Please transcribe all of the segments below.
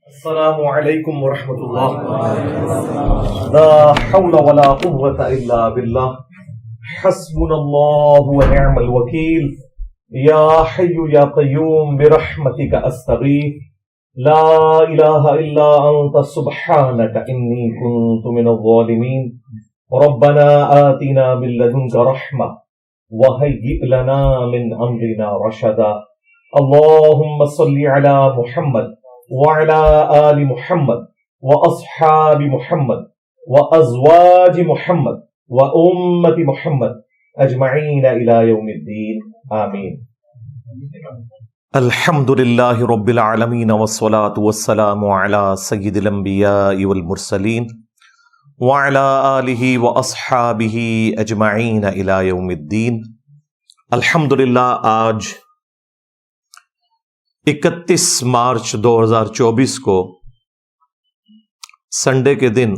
السلام علیکم ورحمۃ اللہ. لا حول ولا قوة الا باللہ. حسبنا اللہ ونعم الوکیل. یا حی یا قیوم برحمتک استغیث. لا الہ الا انت سبحانک انی کنت من الظالمین. ربنا آتنا من لدنک رحمہ وہیئ لنا من امرنا رشدا. اللہم صل علی محمد وعلى آل محمد وأصحاب محمد وأزواج محمد وأمة محمد أجمعين إلى يوم الدين آمين. الحمد لله رب العالمين والصلاة والسلام على سيد الأنبياء والمرسلين وعلى آله وأصحابه أجمعين إلى يوم الدين. الحمد للہ آج 31 مارچ 2024 کو سنڈے کے دن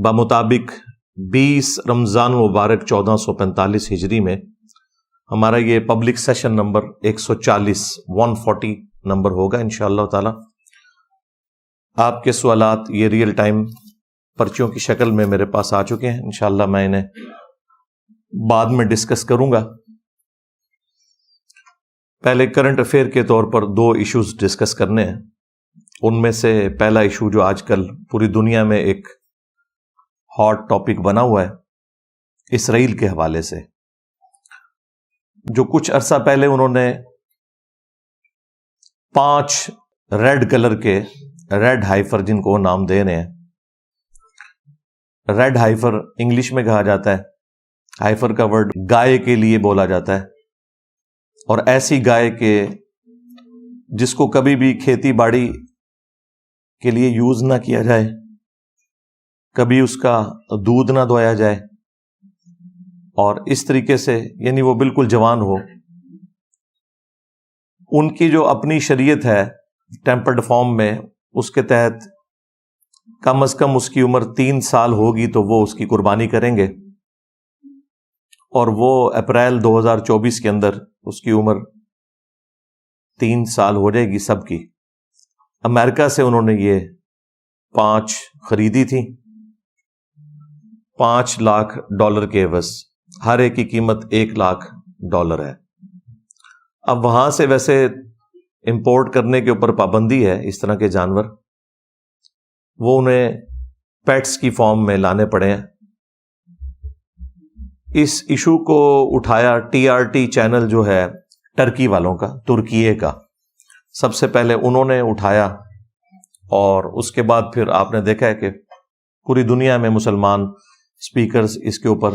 بمطابق 20 رمضان مبارک 1445 ہجری میں ہمارا یہ پبلک سیشن نمبر 140 نمبر ہوگا انشاءاللہ تعالی. آپ کے سوالات یہ ریئل ٹائم پرچیوں کی شکل میں میرے پاس آ چکے ہیں. انشاءاللہ میں انہیں بعد میں ڈسکس کروں گا. پہلے کرنٹ افیئر کے طور پر 2 ایشوز ڈسکس کرنے ہیں. ان میں سے پہلا ایشو جو آج کل پوری دنیا میں ایک ہاٹ ٹاپک بنا ہوا ہے اسرائیل کے حوالے سے. جو کچھ عرصہ پہلے انہوں نے 5 ریڈ کلر کے ریڈ ہائفر، جن کو نام دے رہے ہیں، ریڈ ہائفر انگلش میں کہا جاتا ہے. ہائفر کا ورڈ گائے کے لیے بولا جاتا ہے، اور ایسی گائے کے جس کو کبھی بھی کھیتی باڑی کے لیے یوز نہ کیا جائے، کبھی اس کا دودھ نہ دھویا جائے، اور اس طریقے سے یعنی وہ بالکل جوان ہو. ان کی جو اپنی شریعت ہے ٹیمپرڈ فارم میں، اس کے تحت کم از کم اس کی عمر 3 سال ہوگی تو وہ اس کی قربانی کریں گے، اور وہ اپریل 2024 کے اندر اس کی عمر 3 سال ہو جائے گی سب کی. امریکہ سے انہوں نے یہ 5 خریدی تھی $5 لاکھ کے عوض. ہر ایک کی قیمت $1 لاکھ ہے. اب وہاں سے ویسے امپورٹ کرنے کے اوپر پابندی ہے اس طرح کے جانور، وہ انہیں پیٹس کی فارم میں لانے پڑے ہیں. اس ایشو کو اٹھایا TRT چینل جو ہے ٹرکی والوں کا، ترکیے کا، سب سے پہلے انہوں نے اٹھایا، اور اس کے بعد پھر آپ نے دیکھا ہے کہ پوری دنیا میں مسلمان سپیکرز اس کے اوپر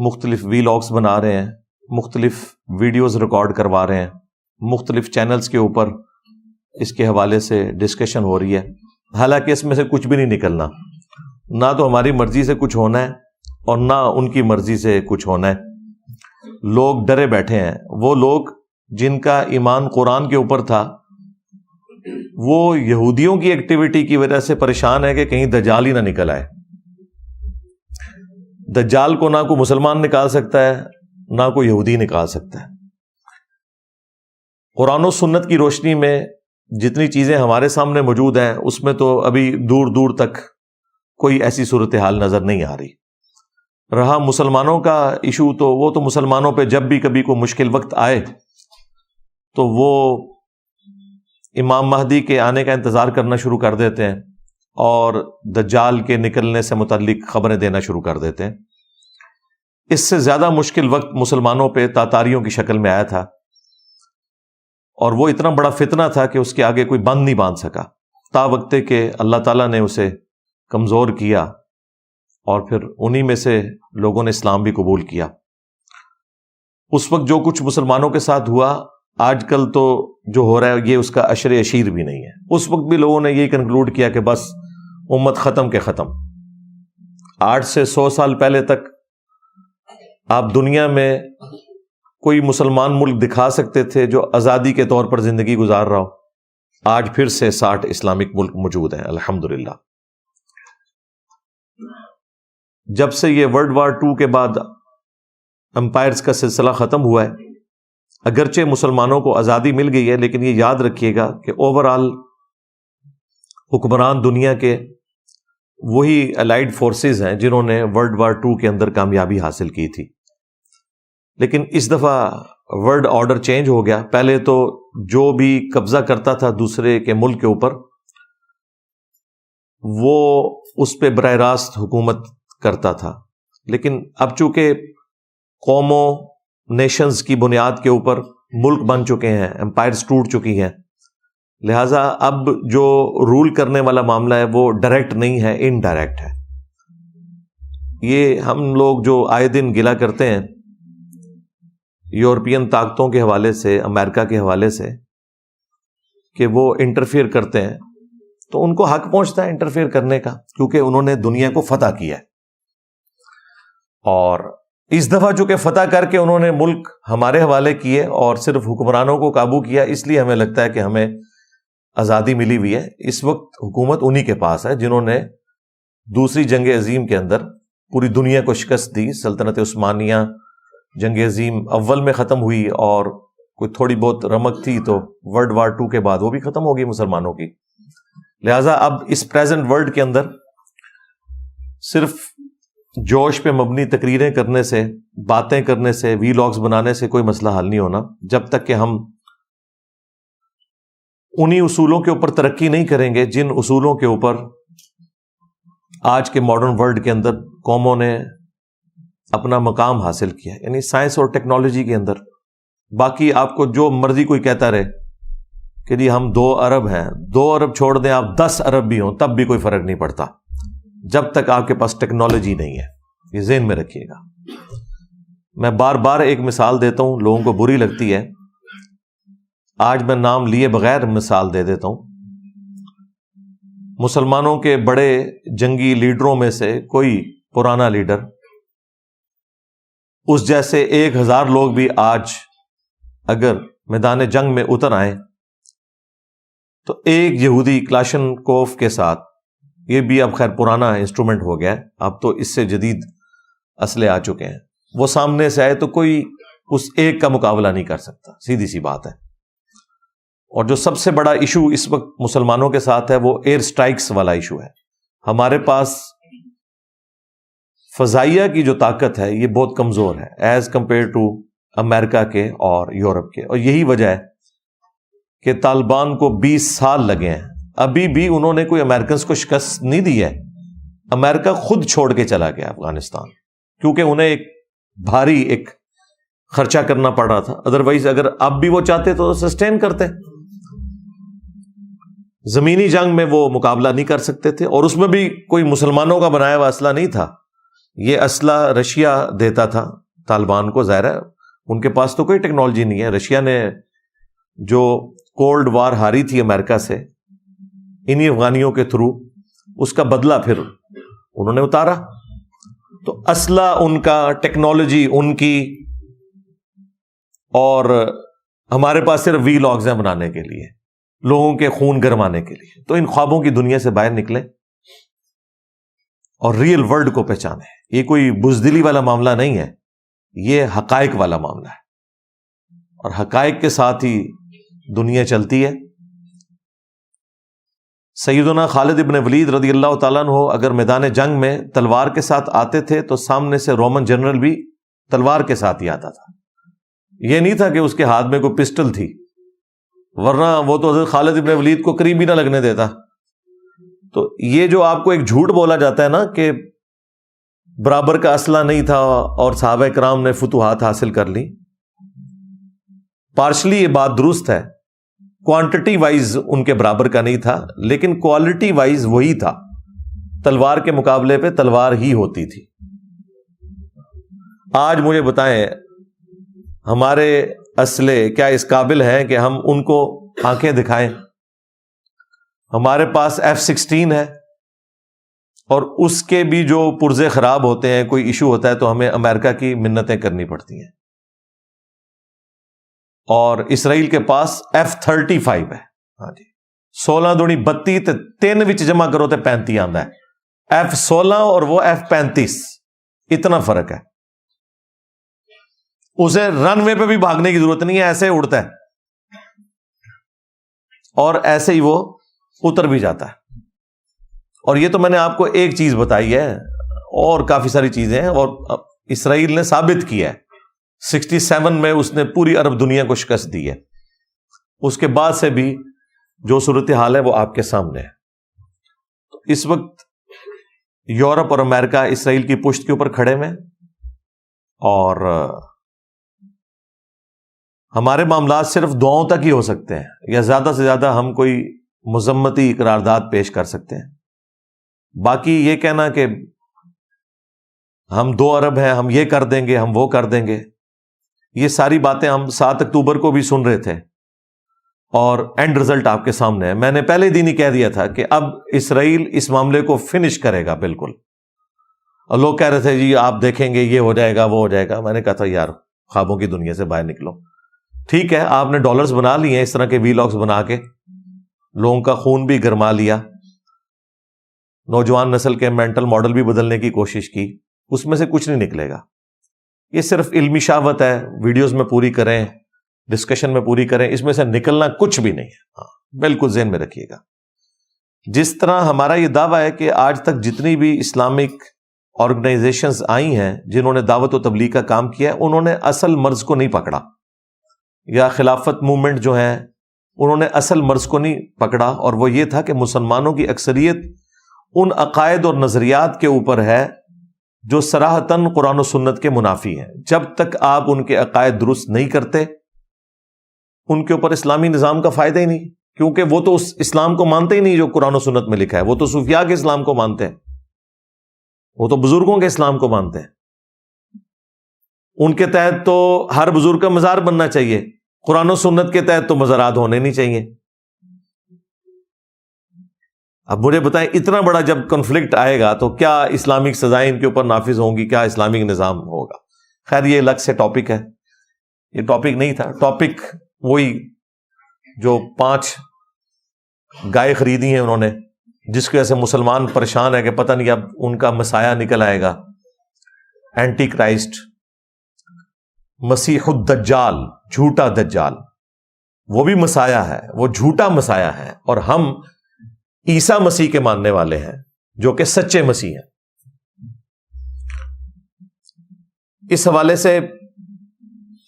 مختلف ویلاگز بنا رہے ہیں، مختلف ویڈیوز ریکارڈ کروا رہے ہیں، مختلف چینلز کے اوپر اس کے حوالے سے ڈسکشن ہو رہی ہے. حالانکہ اس میں سے کچھ بھی نہیں نکلنا، نہ تو ہماری مرضی سے کچھ ہونا ہے اور نہ ان کی مرضی سے کچھ ہونا ہے. لوگ ڈرے بیٹھے ہیں. وہ لوگ جن کا ایمان قرآن کے اوپر تھا، وہ یہودیوں کی ایکٹیویٹی کی وجہ سے پریشان ہے کہ کہیں دجال ہی نہ نکل آئے. دجال کو نہ کوئی مسلمان نکال سکتا ہے، نہ کوئی یہودی نکال سکتا ہے. قرآن و سنت کی روشنی میں جتنی چیزیں ہمارے سامنے موجود ہیں، اس میں تو ابھی دور دور تک کوئی ایسی صورتحال نظر نہیں آ رہی. رہا مسلمانوں کا ایشو، تو وہ تو مسلمانوں پہ جب بھی کبھی کوئی مشکل وقت آئے تو وہ امام مہدی کے آنے کا انتظار کرنا شروع کر دیتے ہیں، اور دجال کے نکلنے سے متعلق خبریں دینا شروع کر دیتے ہیں. اس سے زیادہ مشکل وقت مسلمانوں پہ تاتاریوں کی شکل میں آیا تھا، اور وہ اتنا بڑا فتنہ تھا کہ اس کے آگے کوئی بند نہیں باندھ سکا، تا وقت کہ اللہ تعالیٰ نے اسے کمزور کیا، اور پھر انہی میں سے لوگوں نے اسلام بھی قبول کیا. اس وقت جو کچھ مسلمانوں کے ساتھ ہوا، آج کل تو جو ہو رہا ہے یہ اس کا عشر عشیر بھی نہیں ہے. اس وقت بھی لوگوں نے یہی کنکلوڈ کیا کہ بس امت ختم کے ختم. 8 سے 100 سال پہلے تک آپ دنیا میں کوئی مسلمان ملک دکھا سکتے تھے جو آزادی کے طور پر زندگی گزار رہا ہو. آج پھر سے 60 اسلامک ملک موجود ہیں الحمدللہ. جب سے یہ ورلڈ وار 2 کے بعد امپائرز کا سلسلہ ختم ہوا ہے، اگرچہ مسلمانوں کو آزادی مل گئی ہے، لیکن یہ یاد رکھیے گا کہ اوور آل حکمران دنیا کے وہی الائیڈ فورسز ہیں جنہوں نے ورلڈ وار 2 کے اندر کامیابی حاصل کی تھی. لیکن اس دفعہ ورلڈ آرڈر چینج ہو گیا. پہلے تو جو بھی قبضہ کرتا تھا دوسرے کے ملک کے اوپر، وہ اس پہ براہ راست حکومت کرتا تھا. لیکن اب چونکہ قوموں، نیشنز کی بنیاد کے اوپر ملک بن چکے ہیں، امپائرز ٹوٹ چکی ہیں، لہٰذا اب جو رول کرنے والا معاملہ ہے وہ ڈائریکٹ نہیں ہے، انڈائریکٹ ہے. یہ ہم لوگ جو آئے دن گلہ کرتے ہیں یورپین طاقتوں کے حوالے سے، امریکہ کے حوالے سے، کہ وہ انٹرفیئر کرتے ہیں، تو ان کو حق پہنچتا ہے انٹرفیئر کرنے کا، کیونکہ انہوں نے دنیا کو فتح کیا ہے. اور اس دفعہ چونکہ فتح کر کے انہوں نے ملک ہمارے حوالے کیے اور صرف حکمرانوں کو قابو کیا، اس لیے ہمیں لگتا ہے کہ ہمیں آزادی ملی ہوئی ہے. اس وقت حکومت انہی کے پاس ہے جنہوں نے دوسری جنگ عظیم کے اندر پوری دنیا کو شکست دی. سلطنت عثمانیہ جنگ عظیم اول میں ختم ہوئی، اور کوئی تھوڑی بہت رمق تھی تو ورلڈ وار 2 کے بعد وہ بھی ختم ہوگی مسلمانوں کی. لہٰذا اب اس پریزنٹ ورلڈ کے اندر صرف جوش پہ مبنی تقریریں کرنے سے، باتیں کرنے سے، وی لاگز بنانے سے کوئی مسئلہ حل نہیں ہونا، جب تک کہ ہم انہی اصولوں کے اوپر ترقی نہیں کریں گے جن اصولوں کے اوپر آج کے ماڈرن ورلڈ کے اندر قوموں نے اپنا مقام حاصل کیا، یعنی سائنس اور ٹیکنالوجی کے اندر. باقی آپ کو جو مرضی کوئی کہتا رہے کہ جی ہم 2 ارب ہیں، 2 ارب چھوڑ دیں، آپ 10 ارب بھی ہوں تب بھی کوئی فرق نہیں پڑتا جب تک آپ کے پاس ٹیکنالوجی نہیں ہے. یہ ذہن میں رکھیے گا. میں بار بار ایک مثال دیتا ہوں، لوگوں کو بری لگتی ہے، آج میں نام لیے بغیر مثال دے دیتا ہوں. مسلمانوں کے بڑے جنگی لیڈروں میں سے کوئی پرانا لیڈر، اس جیسے 1000 لوگ بھی آج اگر میدان جنگ میں اتر آئیں تو ایک یہودی کلاشن کوف کے ساتھ، یہ بھی اب خیر پرانا انسٹرومنٹ ہو گیا ہے، اب تو اس سے جدید اسلحے آ چکے ہیں، وہ سامنے سے آئے تو کوئی اس ایک کا مقابلہ نہیں کر سکتا. سیدھی سی بات ہے. اور جو سب سے بڑا ایشو اس وقت مسلمانوں کے ساتھ ہے وہ ایئر سٹرائکس والا ایشو ہے. ہمارے پاس فضائیہ کی جو طاقت ہے یہ بہت کمزور ہے ایز کمپیئر ٹو امریکہ کے اور یورپ کے، اور یہی وجہ ہے کہ طالبان کو 20 سال لگے ہیں، ابھی بھی انہوں نے کوئی امریکنز کو شکست نہیں دی ہے. امریکہ خود چھوڑ کے چلا گیا افغانستان، کیونکہ انہیں ایک بھاری ایک خرچہ کرنا پڑ رہا تھا. ادروائز اگر اب بھی وہ چاہتے تو سسٹین کرتے. زمینی جنگ میں وہ مقابلہ نہیں کر سکتے تھے، اور اس میں بھی کوئی مسلمانوں کا بنایا ہوا اسلحہ نہیں تھا، یہ اسلحہ رشیا دیتا تھا طالبان کو. ظاہر ہے ان کے پاس تو کوئی ٹیکنالوجی نہیں ہے. رشیا نے جو کولڈ وار ہاری تھی امریکہ سے انہی افغانیوں کے تھرو، اس کا بدلہ پھر انہوں نے اتارا. تو اسلحہ ان کا، ٹیکنالوجی ان کی، اور ہمارے پاس صرف وی لاگز ہیں بنانے کے لیے، لوگوں کے خون گرمانے کے لیے. تو ان خوابوں کی دنیا سے باہر نکلیں اور ریئل ورلڈ کو پہچانیں. یہ کوئی بزدلی والا معاملہ نہیں ہے، یہ حقائق والا معاملہ ہے، اور حقائق کے ساتھ ہی دنیا چلتی ہے. سیدنا خالد ابن ولید رضی اللہ تعالیٰ عنہ اگر میدان جنگ میں تلوار کے ساتھ آتے تھے تو سامنے سے رومن جنرل بھی تلوار کے ساتھ ہی آتا تھا. یہ نہیں تھا کہ اس کے ہاتھ میں کوئی پسٹل تھی، ورنہ وہ تو حضرت خالد ابن ولید کو قریب بھی نہ لگنے دیتا. تو یہ جو آپ کو ایک جھوٹ بولا جاتا ہے نا کہ برابر کا اسلحہ نہیں تھا اور صحابہ کرام نے فتوحات حاصل کر لی، پارشلی یہ بات درست ہے. کوانٹٹی وائز ان کے برابر کا نہیں تھا، لیکن کوالٹی وائز وہی تھا. تلوار کے مقابلے پہ تلوار ہی ہوتی تھی. آج مجھے بتائیں ہمارے اسلحے کیا اس قابل ہیں کہ ہم ان کو آنکھیں دکھائیں؟ ہمارے پاس F-16 ہے، اور اس کے بھی جو پرزے خراب ہوتے ہیں، کوئی ایشو ہوتا ہے تو ہمیں امریکہ کی منتیں کرنی پڑتی ہیں. اور اسرائیل کے پاس F-35 ہے. ہاں جی، 16 دوڑی 32 تے 3 وچ جمع کرو تے 35 آندا ہے. F-16 اور وہ F-35، اتنا فرق ہے. اسے رن وے پہ بھی بھاگنے کی ضرورت نہیں ہے، ایسے اڑتا ہے اور ایسے ہی وہ اتر بھی جاتا ہے۔ اور یہ تو میں نے آپ کو ایک چیز بتائی ہے، اور کافی ساری چیزیں ہیں، اور اسرائیل نے ثابت کیا ہے 67 میں اس نے پوری عرب دنیا کو شکست دی ہے۔ اس کے بعد سے بھی جو صورتحال ہے وہ آپ کے سامنے ہے۔ تو اس وقت یورپ اور امریکہ اسرائیل کی پشت کے اوپر کھڑے ہوئے، اور ہمارے معاملات صرف دعاؤں تک ہی ہو سکتے ہیں، یا زیادہ سے زیادہ ہم کوئی مذمتی قرارداد پیش کر سکتے ہیں۔ باقی یہ کہنا کہ ہم 2 ارب ہیں، ہم یہ کر دیں گے، ہم وہ کر دیں گے، یہ ساری باتیں ہم 7 اکتوبر کو بھی سن رہے تھے، اور اینڈ رزلٹ آپ کے سامنے ہے۔ میں نے پہلے دن ہی کہہ دیا تھا کہ اب اسرائیل اس معاملے کو فنش کرے گا بالکل، اور لوگ کہہ رہے تھے جی آپ دیکھیں گے یہ ہو جائے گا وہ ہو جائے گا۔ میں نے کہا تھا یار خوابوں کی دنیا سے باہر نکلو۔ ٹھیک ہے، آپ نے ڈالرز بنا لیے ہیں اس طرح کے وی لاگز بنا کے، لوگوں کا خون بھی گرما لیا، نوجوان نسل کے مینٹل ماڈل بھی بدلنے کی کوشش کی، اس میں سے کچھ نہیں نکلے گا۔ یہ صرف علمی شہوت ہے، ویڈیوز میں پوری کریں، ڈسکشن میں پوری کریں، اس میں سے نکلنا کچھ بھی نہیں ہے۔ ہاں بالکل ذہن میں رکھیے گا۔ جس طرح ہمارا یہ دعویٰ ہے کہ آج تک جتنی بھی اسلامک آرگنائزیشنز آئی ہیں جنہوں نے دعوت و تبلیغ کا کام کیا ہے، انہوں نے اصل مرض کو نہیں پکڑا، یا خلافت موومنٹ جو ہیں انہوں نے اصل مرض کو نہیں پکڑا، اور وہ یہ تھا کہ مسلمانوں کی اکثریت ان عقائد اور نظریات کے اوپر ہے جو صراحتاً قرآن و سنت کے منافی ہیں۔ جب تک آپ ان کے عقائد درست نہیں کرتے، ان کے اوپر اسلامی نظام کا فائدہ ہی نہیں، کیونکہ وہ تو اس اسلام کو مانتے ہی نہیں جو قرآن و سنت میں لکھا ہے، وہ تو صوفیاء کے اسلام کو مانتے ہیں، وہ تو بزرگوں کے اسلام کو مانتے ہیں۔ ان کے تحت تو ہر بزرگ کا مزار بننا چاہیے، قرآن و سنت کے تحت تو مزارات ہونے نہیں چاہیے۔ اب مجھے بتائیں اتنا بڑا جب کنفلکٹ آئے گا تو کیا اسلامک سزائیں ان کے اوپر نافذ ہوں گی، کیا اسلامک نظام ہوگا؟ خیر یہ الگ سے ٹاپک ہے، یہ ٹاپک نہیں تھا۔ ٹاپک وہی جو 5 گائے خریدی ہیں انہوں نے، جس کی وجہ سے مسلمان پریشان ہے کہ پتہ نہیں اب ان کا مسایہ نکل آئے گا، اینٹی کرائسٹ، مسیح الدجال، جھوٹا دجال، وہ بھی مسایہ ہے، وہ جھوٹا مسایہ ہے، اور ہم عیسیٰ مسیح کے ماننے والے ہیں جو کہ سچے مسیح ہیں۔ اس حوالے سے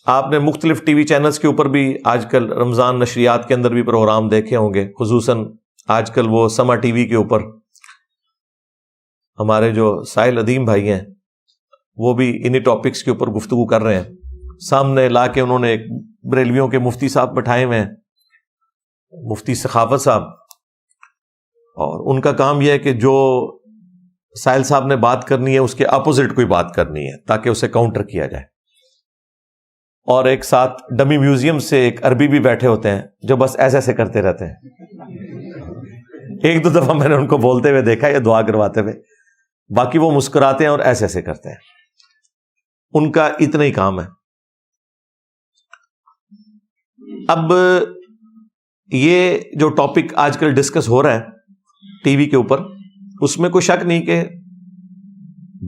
آپ نے مختلف ٹی وی چینلز کے اوپر بھی آج کل رمضان نشریات کے اندر بھی پروگرام دیکھے ہوں گے، خصوصاً آج کل وہ سما ٹی وی کے اوپر ہمارے جو ساحل ادیم بھائی ہیں وہ بھی انہی ٹاپکس کے اوپر گفتگو کر رہے ہیں۔ سامنے لا کے انہوں نے ایک بریلویوں کے مفتی صاحب بٹھائے ہوئے ہیں، مفتی سخاوت صاحب، اور ان کا کام یہ ہے کہ جو ساحل صاحب نے بات کرنی ہے اس کے اپوزٹ کوئی بات کرنی ہے تاکہ اسے کاؤنٹر کیا جائے۔ اور ایک ساتھ ڈمی میوزیم سے ایک عربی بھی بیٹھے ہوتے ہیں جو بس ایسے ایسے کرتے رہتے ہیں۔ 1-2 دفعہ میں نے ان کو بولتے ہوئے دیکھا یا دعا کرواتے ہوئے، باقی وہ مسکراتے ہیں اور ایسے ایسے کرتے ہیں، ان کا اتنا ہی کام ہے۔ اب یہ جو ٹاپک آج کل ڈسکس ہو رہا ہے ٹی وی کے اوپر، اس میں کوئی شک نہیں کہ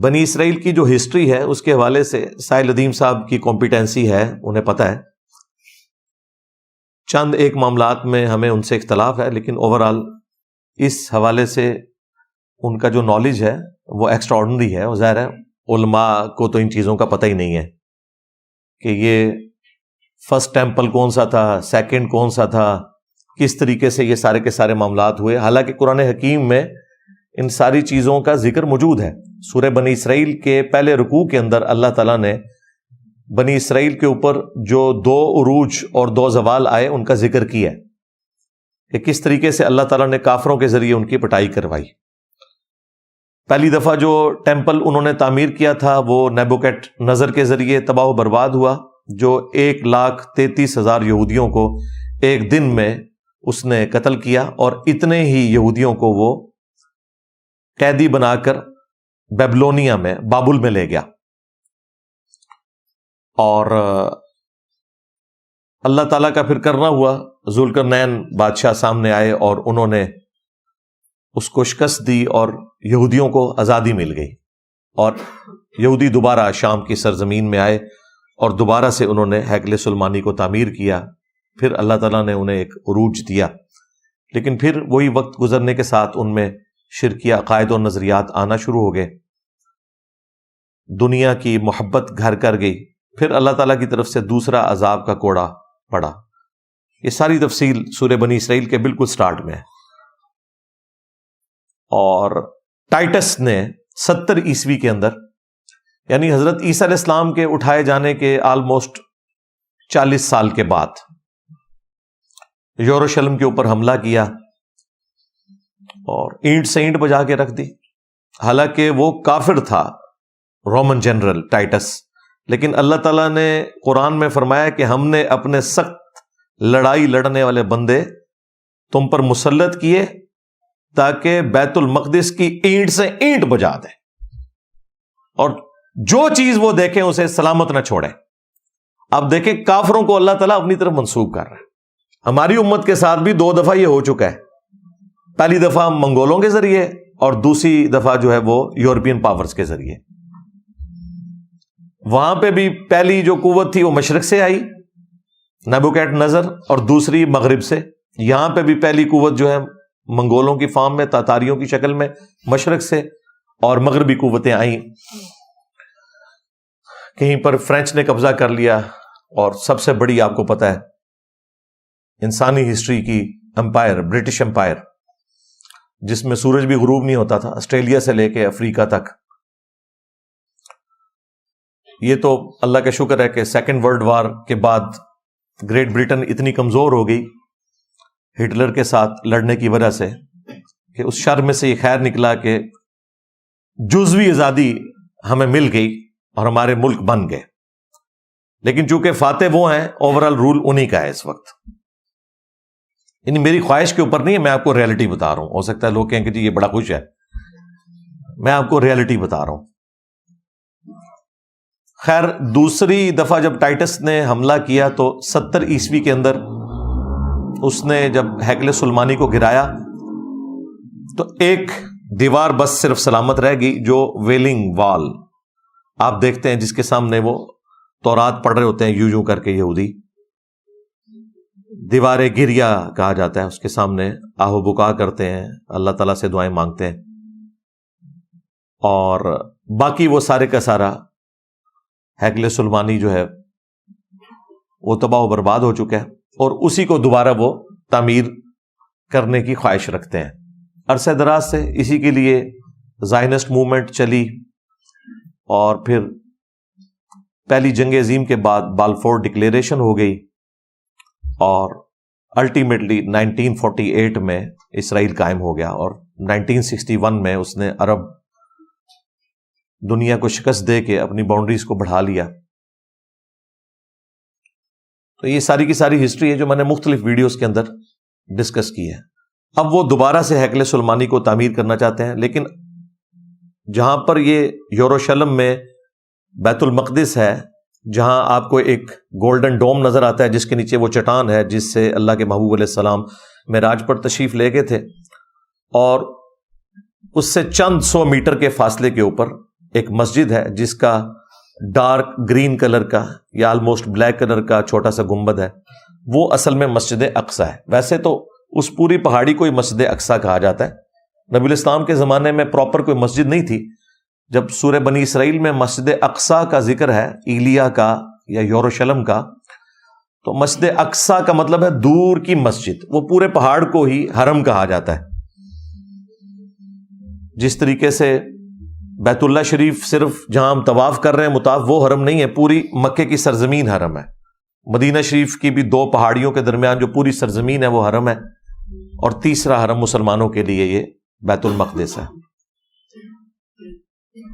بنی اسرائیل کی جو ہسٹری ہے اس کے حوالے سے ساحل ادیم صاحب کی کمپیٹنسی ہے، انہیں پتہ ہے۔ چند ایک معاملات میں ہمیں ان سے اختلاف ہے، لیکن اوورآل اس حوالے سے ان کا جو نالج ہے وہ ایکسٹرا آرڈنری ہے۔ اور ظاہر ہے علماء کو تو ان چیزوں کا پتہ ہی نہیں ہے کہ یہ فرسٹ ٹیمپل کون سا تھا، سیکنڈ کون سا تھا، کس طریقے سے یہ سارے کے سارے معاملات ہوئے، حالانکہ قرآن حکیم میں ان ساری چیزوں کا ذکر موجود ہے۔ سورہ بنی اسرائیل کے پہلے رکوع کے اندر اللہ تعالیٰ نے بنی اسرائیل کے اوپر جو 2 عروج اور 2 زوال آئے ان کا ذکر کیا ہے کہ کس طریقے سے اللہ تعالیٰ نے کافروں کے ذریعے ان کی پٹائی کروائی۔ پہلی دفعہ جو ٹیمپل انہوں نے تعمیر کیا تھا وہ نیبوکیڈ نظر کے ذریعے تباہ و برباد ہوا، جو 1,33,000 یہودیوں کو ایک دن میں اس نے قتل کیا، اور اتنے ہی یہودیوں کو وہ قیدی بنا کر بیبلونیا میں، بابل میں لے گیا۔ اور اللہ تعالیٰ کا پھر کرنا ہوا، ذوالقرنین بادشاہ سامنے آئے اور انہوں نے اس کو شکست دی اور یہودیوں کو آزادی مل گئی، اور یہودی دوبارہ شام کی سرزمین میں آئے اور دوبارہ سے انہوں نے ہیکل سلیمانی کو تعمیر کیا. پھر اللہ تعالیٰ نے انہیں ایک عروج دیا، لیکن پھر وہی وقت گزرنے کے ساتھ ان میں شرکی عقائد اور نظریات آنا شروع ہو گئے، دنیا کی محبت گھر کر گئی. پھر اللہ تعالیٰ کی طرف سے دوسرا عذاب کا کوڑا پڑا. یہ ساری تفصیل سورہ بنی اسرائیل کے بالکل سٹارٹ میں ہے. اور ٹائٹس نے 70 عیسوی کے اندر، یعنی حضرت عیسیٰ علیہ السلام کے اٹھائے جانے کے آلموسٹ 40 سال کے بعد یروشلم کے اوپر حملہ کیا اور اینٹ سے اینٹ بجا کے رکھ دی. حالانکہ وہ کافر تھا رومن جنرل ٹائٹس، لیکن اللہ تعالیٰ نے قرآن میں فرمایا کہ ہم نے اپنے سخت لڑائی لڑنے والے بندے تم پر مسلط کیے تاکہ بیت المقدس کی اینٹ سے اینٹ بجا دیں، اور جو چیز وہ دیکھیں اسے سلامت نہ چھوڑیں. اب دیکھیں کافروں کو اللہ تعالیٰ اپنی طرف منسوب کر رہا ہے. ہماری امت کے ساتھ بھی 2 دفعہ یہ ہو چکا ہے. پہلی دفعہ منگولوں کے ذریعے اور دوسری دفعہ جو ہے وہ یورپین پاورز کے ذریعے. وہاں پہ بھی پہلی جو قوت تھی وہ مشرق سے آئی، نیبوکیڈ نظر، اور دوسری مغرب سے. یہاں پہ بھی پہلی قوت جو ہے منگولوں کی فارم میں، تاتاریوں کی شکل میں، مشرق سے، اور مغربی قوتیں آئیں. کہیں پر فرینچ نے قبضہ کر لیا، اور سب سے بڑی آپ کو پتہ ہے انسانی ہسٹری کی امپائر، برٹش امپائر، جس میں سورج بھی غروب نہیں ہوتا تھا، آسٹریلیا سے لے کے افریقہ تک. یہ تو اللہ کا شکر ہے کہ سیکنڈ ورلڈ وار کے بعد گریٹ برٹن اتنی کمزور ہو گئی ہٹلر کے ساتھ لڑنے کی وجہ سے کہ اس شر میں سے یہ خیر نکلا کہ جزوی آزادی ہمیں مل گئی اور ہمارے ملک بن گئے. لیکن چونکہ فاتح وہ ہیں، اوورال رول انہی کا ہے اس وقت. یعنی میری خواہش کے اوپر نہیں ہے، میں آپ کو ریئلٹی بتا رہا ہوں. ہو سکتا ہے لوگ کہیں کہ جی یہ بڑا خوش ہے، میں آپ کو ریئلٹی بتا رہا ہوں. خیر، دوسری دفعہ جب ٹائٹس نے حملہ کیا تو 70 عیسوی کے اندر اس نے جب ہیکل سلیمانی کو گرایا تو ایک دیوار بس صرف سلامت رہ گئی، جو ویلنگ وال آپ دیکھتے ہیں جس کے سامنے وہ تورات پڑھ رہے ہوتے ہیں یوں کر کے یہودی. دیوار گریا کہا جاتا ہے، اس کے سامنے آہو بکا کرتے ہیں، اللہ تعالیٰ سے دعائیں مانگتے ہیں. اور باقی وہ سارے کا سارا ہیکل سلیمانی جو ہے وہ تباہ و برباد ہو چکا ہے، اور اسی کو دوبارہ وہ تعمیر کرنے کی خواہش رکھتے ہیں. عرصہ دراز سے اسی کے لیے زائنسٹ موومنٹ چلی، اور پھر پہلی جنگ عظیم کے بعد بالفور ڈکلیریشن ہو گئی، اور الٹیمیٹلی 1948 میں اسرائیل قائم ہو گیا، اور 1961 میں اس نے عرب دنیا کو شکست دے کے اپنی باؤنڈریز کو بڑھا لیا. تو یہ ساری کی ساری ہسٹری ہے جو میں نے مختلف ویڈیوز کے اندر ڈسکس کی ہے. اب وہ دوبارہ سے ہیکل سلیمانی کو تعمیر کرنا چاہتے ہیں، لیکن جہاں پر یہ یروشلم میں بیت المقدس ہے، جہاں آپ کو ایک گولڈن ڈوم نظر آتا ہے جس کے نیچے وہ چٹان ہے جس سے اللہ کے محبوب علیہ السلام معراج پر تشریف لے گئے تھے، اور اس سے چند 100 میٹر کے فاصلے کے اوپر ایک مسجد ہے جس کا ڈارک گرین کلر کا یا آلموسٹ بلیک کلر کا چھوٹا سا گنبد ہے. وہ اصل میں مسجد اقصی ہے. ویسے تو اس پوری پہاڑی کو ہی مسجد اقصی کہا جاتا ہے. نبی الاسلام کے زمانے میں پراپر کوئی مسجد نہیں تھی. جب سورہ بنی اسرائیل میں مسجد اقصی کا ذکر ہے، ایلیا کا یا یروشلم کا، تو مسجد اقصی کا مطلب ہے دور کی مسجد. وہ پورے پہاڑ کو ہی حرم کہا جاتا ہے. جس طریقے سے بیت اللہ شریف صرف جہاں ہم طواف کر رہے ہیں مطاف وہ حرم نہیں ہے، پوری مکے کی سرزمین حرم ہے. مدینہ شریف کی بھی 2 پہاڑیوں کے درمیان جو پوری سرزمین ہے وہ حرم ہے، اور تیسرا حرم مسلمانوں کے لیے یہ بیت المقدس ہے.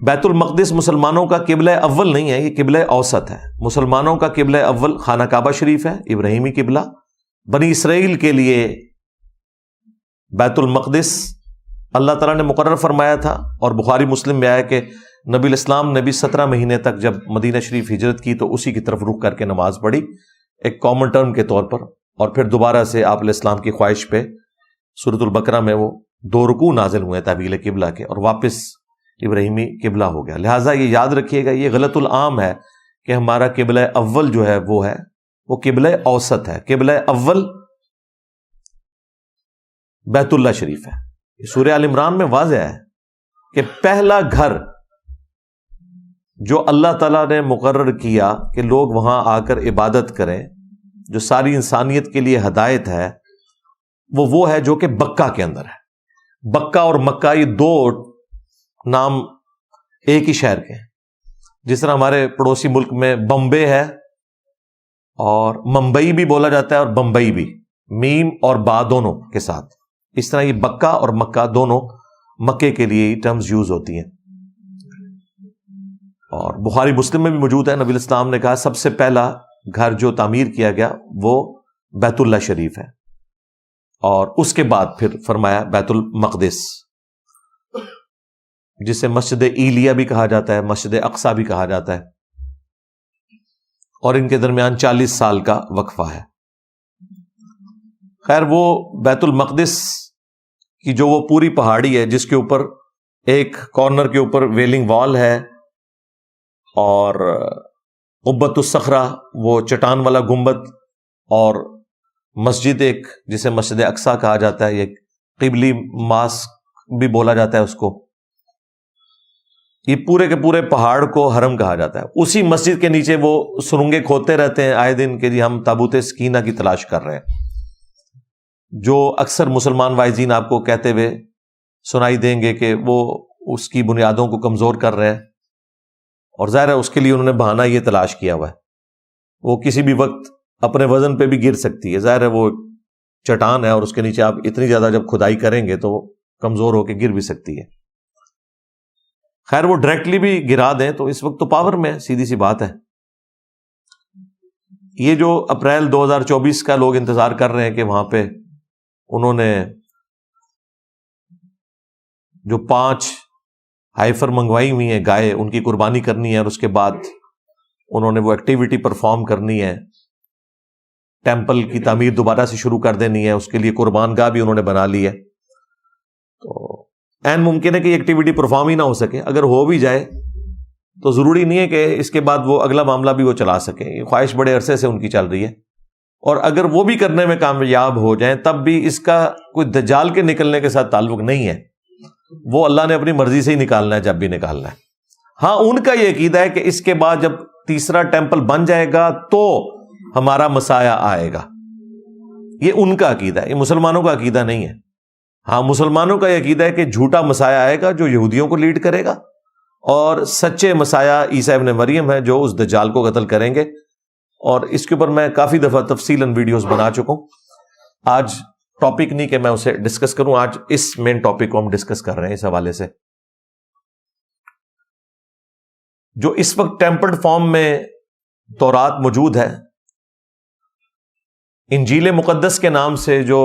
بیت المقدس مسلمانوں کا قبلہ اول نہیں ہے، یہ قبلہ اوسط ہے. مسلمانوں کا قبلہ اول خانہ کعبہ شریف ہے، ابراہیمی قبلہ. بنی اسرائیل کے لیے بیت المقدس اللہ تعالیٰ نے مقرر فرمایا تھا، اور بخاری مسلم میں آیا کہ نبی الاسلام نے بھی 17 مہینے تک جب مدینہ شریف ہجرت کی تو اسی کی طرف رخ کر کے نماز پڑھی ایک کامن ٹرم کے طور پر، اور پھر دوبارہ سے آپ علیہ السلام کی خواہش پہ سورۃ البقرہ میں وہ 2 رکوع نازل ہوئے تحویل قبلہ کے، اور واپس ابراہیمی قبلہ ہو گیا. لہٰذا یہ یاد رکھیے گا، یہ غلط العام ہے کہ ہمارا قبلہ اول جو ہے وہ قبلہ اوسط ہے. قبلہ اول بیت اللہ شریف ہے. سورہ آل عمران میں واضح ہے کہ پہلا گھر جو اللہ تعالیٰ نے مقرر کیا کہ لوگ وہاں آ کر عبادت کریں، جو ساری انسانیت کے لیے ہدایت ہے، وہ ہے جو کہ بکہ کے اندر ہے. بکہ اور مکہ یہ دو نام ایک ہی شہر کے ہیں. جس طرح ہمارے پڑوسی ملک میں بمبے ہے اور ممبئی بھی بولا جاتا ہے اور بمبئی بھی، میم اور با دونوں کے ساتھ. اس طرح یہ بکہ اور مکہ دونوں مکے کے لیے ٹرمز یوز ہوتی ہیں. اور بخاری مسلم میں بھی موجود ہے، نبی الاسلام نے کہا سب سے پہلا گھر جو تعمیر کیا گیا وہ بیت اللہ شریف ہے، اور اس کے بعد پھر فرمایا بیت المقدس، جسے مسجد ایلیہ بھی کہا جاتا ہے، مسجد اقصیٰ بھی کہا جاتا ہے، اور ان کے درمیان 40 سال کا وقفہ ہے. خیر، وہ بیت المقدس کی جو وہ پوری پہاڑی ہے جس کے اوپر ایک کارنر کے اوپر ویلنگ وال ہے، اور قبۃ الصخرہ وہ چٹان والا گنبد، اور مسجد ایک جسے مسجد اقصیٰ کہا جاتا ہے، یہ قبلی ماسک بھی بولا جاتا ہے اس کو. یہ پورے کے پورے پہاڑ کو حرم کہا جاتا ہے. اسی مسجد کے نیچے وہ سرنگیں کھودتے رہتے ہیں آئے دن کہ جی ہم تابوت سکینہ کی تلاش کر رہے ہیں، جو اکثر مسلمان وائزین آپ کو کہتے ہوئے سنائی دیں گے کہ وہ اس کی بنیادوں کو کمزور کر رہے ہیں. اور ظاہر ہے اس کے لیے انہوں نے بہانہ یہ تلاش کیا ہوا ہے، وہ کسی بھی وقت اپنے وزن پہ بھی گر سکتی ہے. ظاہر ہے وہ چٹان ہے اور اس کے نیچے آپ اتنی زیادہ جب کھدائی کریں گے تو وہ کمزور ہو کے گر بھی سکتی ہے. خیر، وہ ڈائریکٹلی بھی گرا دیں تو اس وقت تو پاور میں ہے، سیدھی سی بات ہے. یہ جو اپریل 2024 کا لوگ انتظار کر رہے ہیں کہ وہاں پہ انہوں نے جو 5 ہائفر منگوائی ہوئی ہیں گائے، ان کی قربانی کرنی ہے، اور اس کے بعد انہوں نے وہ ایکٹیویٹی پرفارم کرنی ہے، ٹیمپل کی تعمیر دوبارہ سے شروع کر دینی ہے، اس کے لیے قربان گاہ بھی انہوں نے بنا لی ہے. تو این ممکن ہے کہ یہ ایکٹیویٹی پرفارم ہی نہ ہو سکے. اگر ہو بھی جائے تو ضروری نہیں ہے کہ اس کے بعد وہ اگلا معاملہ بھی وہ چلا سکیں. یہ خواہش بڑے عرصے سے ان کی چل رہی ہے، اور اگر وہ بھی کرنے میں کامیاب ہو جائیں تب بھی اس کا کوئی دجال کے نکلنے کے ساتھ تعلق نہیں ہے. وہ اللہ نے اپنی مرضی سے ہی نکالنا ہے جب بھی نکالنا ہے. ہاں، ان کا یہ عقیدہ ہے کہ اس کے بعد جب تیسرا ٹیمپل بن جائے گا تو ہمارا مسیح آئے گا. یہ ان کا عقیدہ ہے، یہ مسلمانوں کا عقیدہ نہیں ہے. ہاں، مسلمانوں کا یہ عقیدہ ہے کہ جھوٹا مسیح آئے گا جو یہودیوں کو لیڈ کرے گا، اور سچے مسیح عیسیٰ ابن مریم ہے جو اس دجال کو قتل کریں گے. اور اس کے اوپر میں کافی دفعہ تفصیلاً ویڈیوز بنا چکا ہوں. آج ٹاپک نہیں کہ میں اسے ڈسکس کروں، آج اس مین ٹاپک کو ہم ڈسکس کر رہے ہیں. اس حوالے سے جو اس وقت ٹیمپرڈ فارم میں تورات موجود ہے، انجیل مقدس کے نام سے جو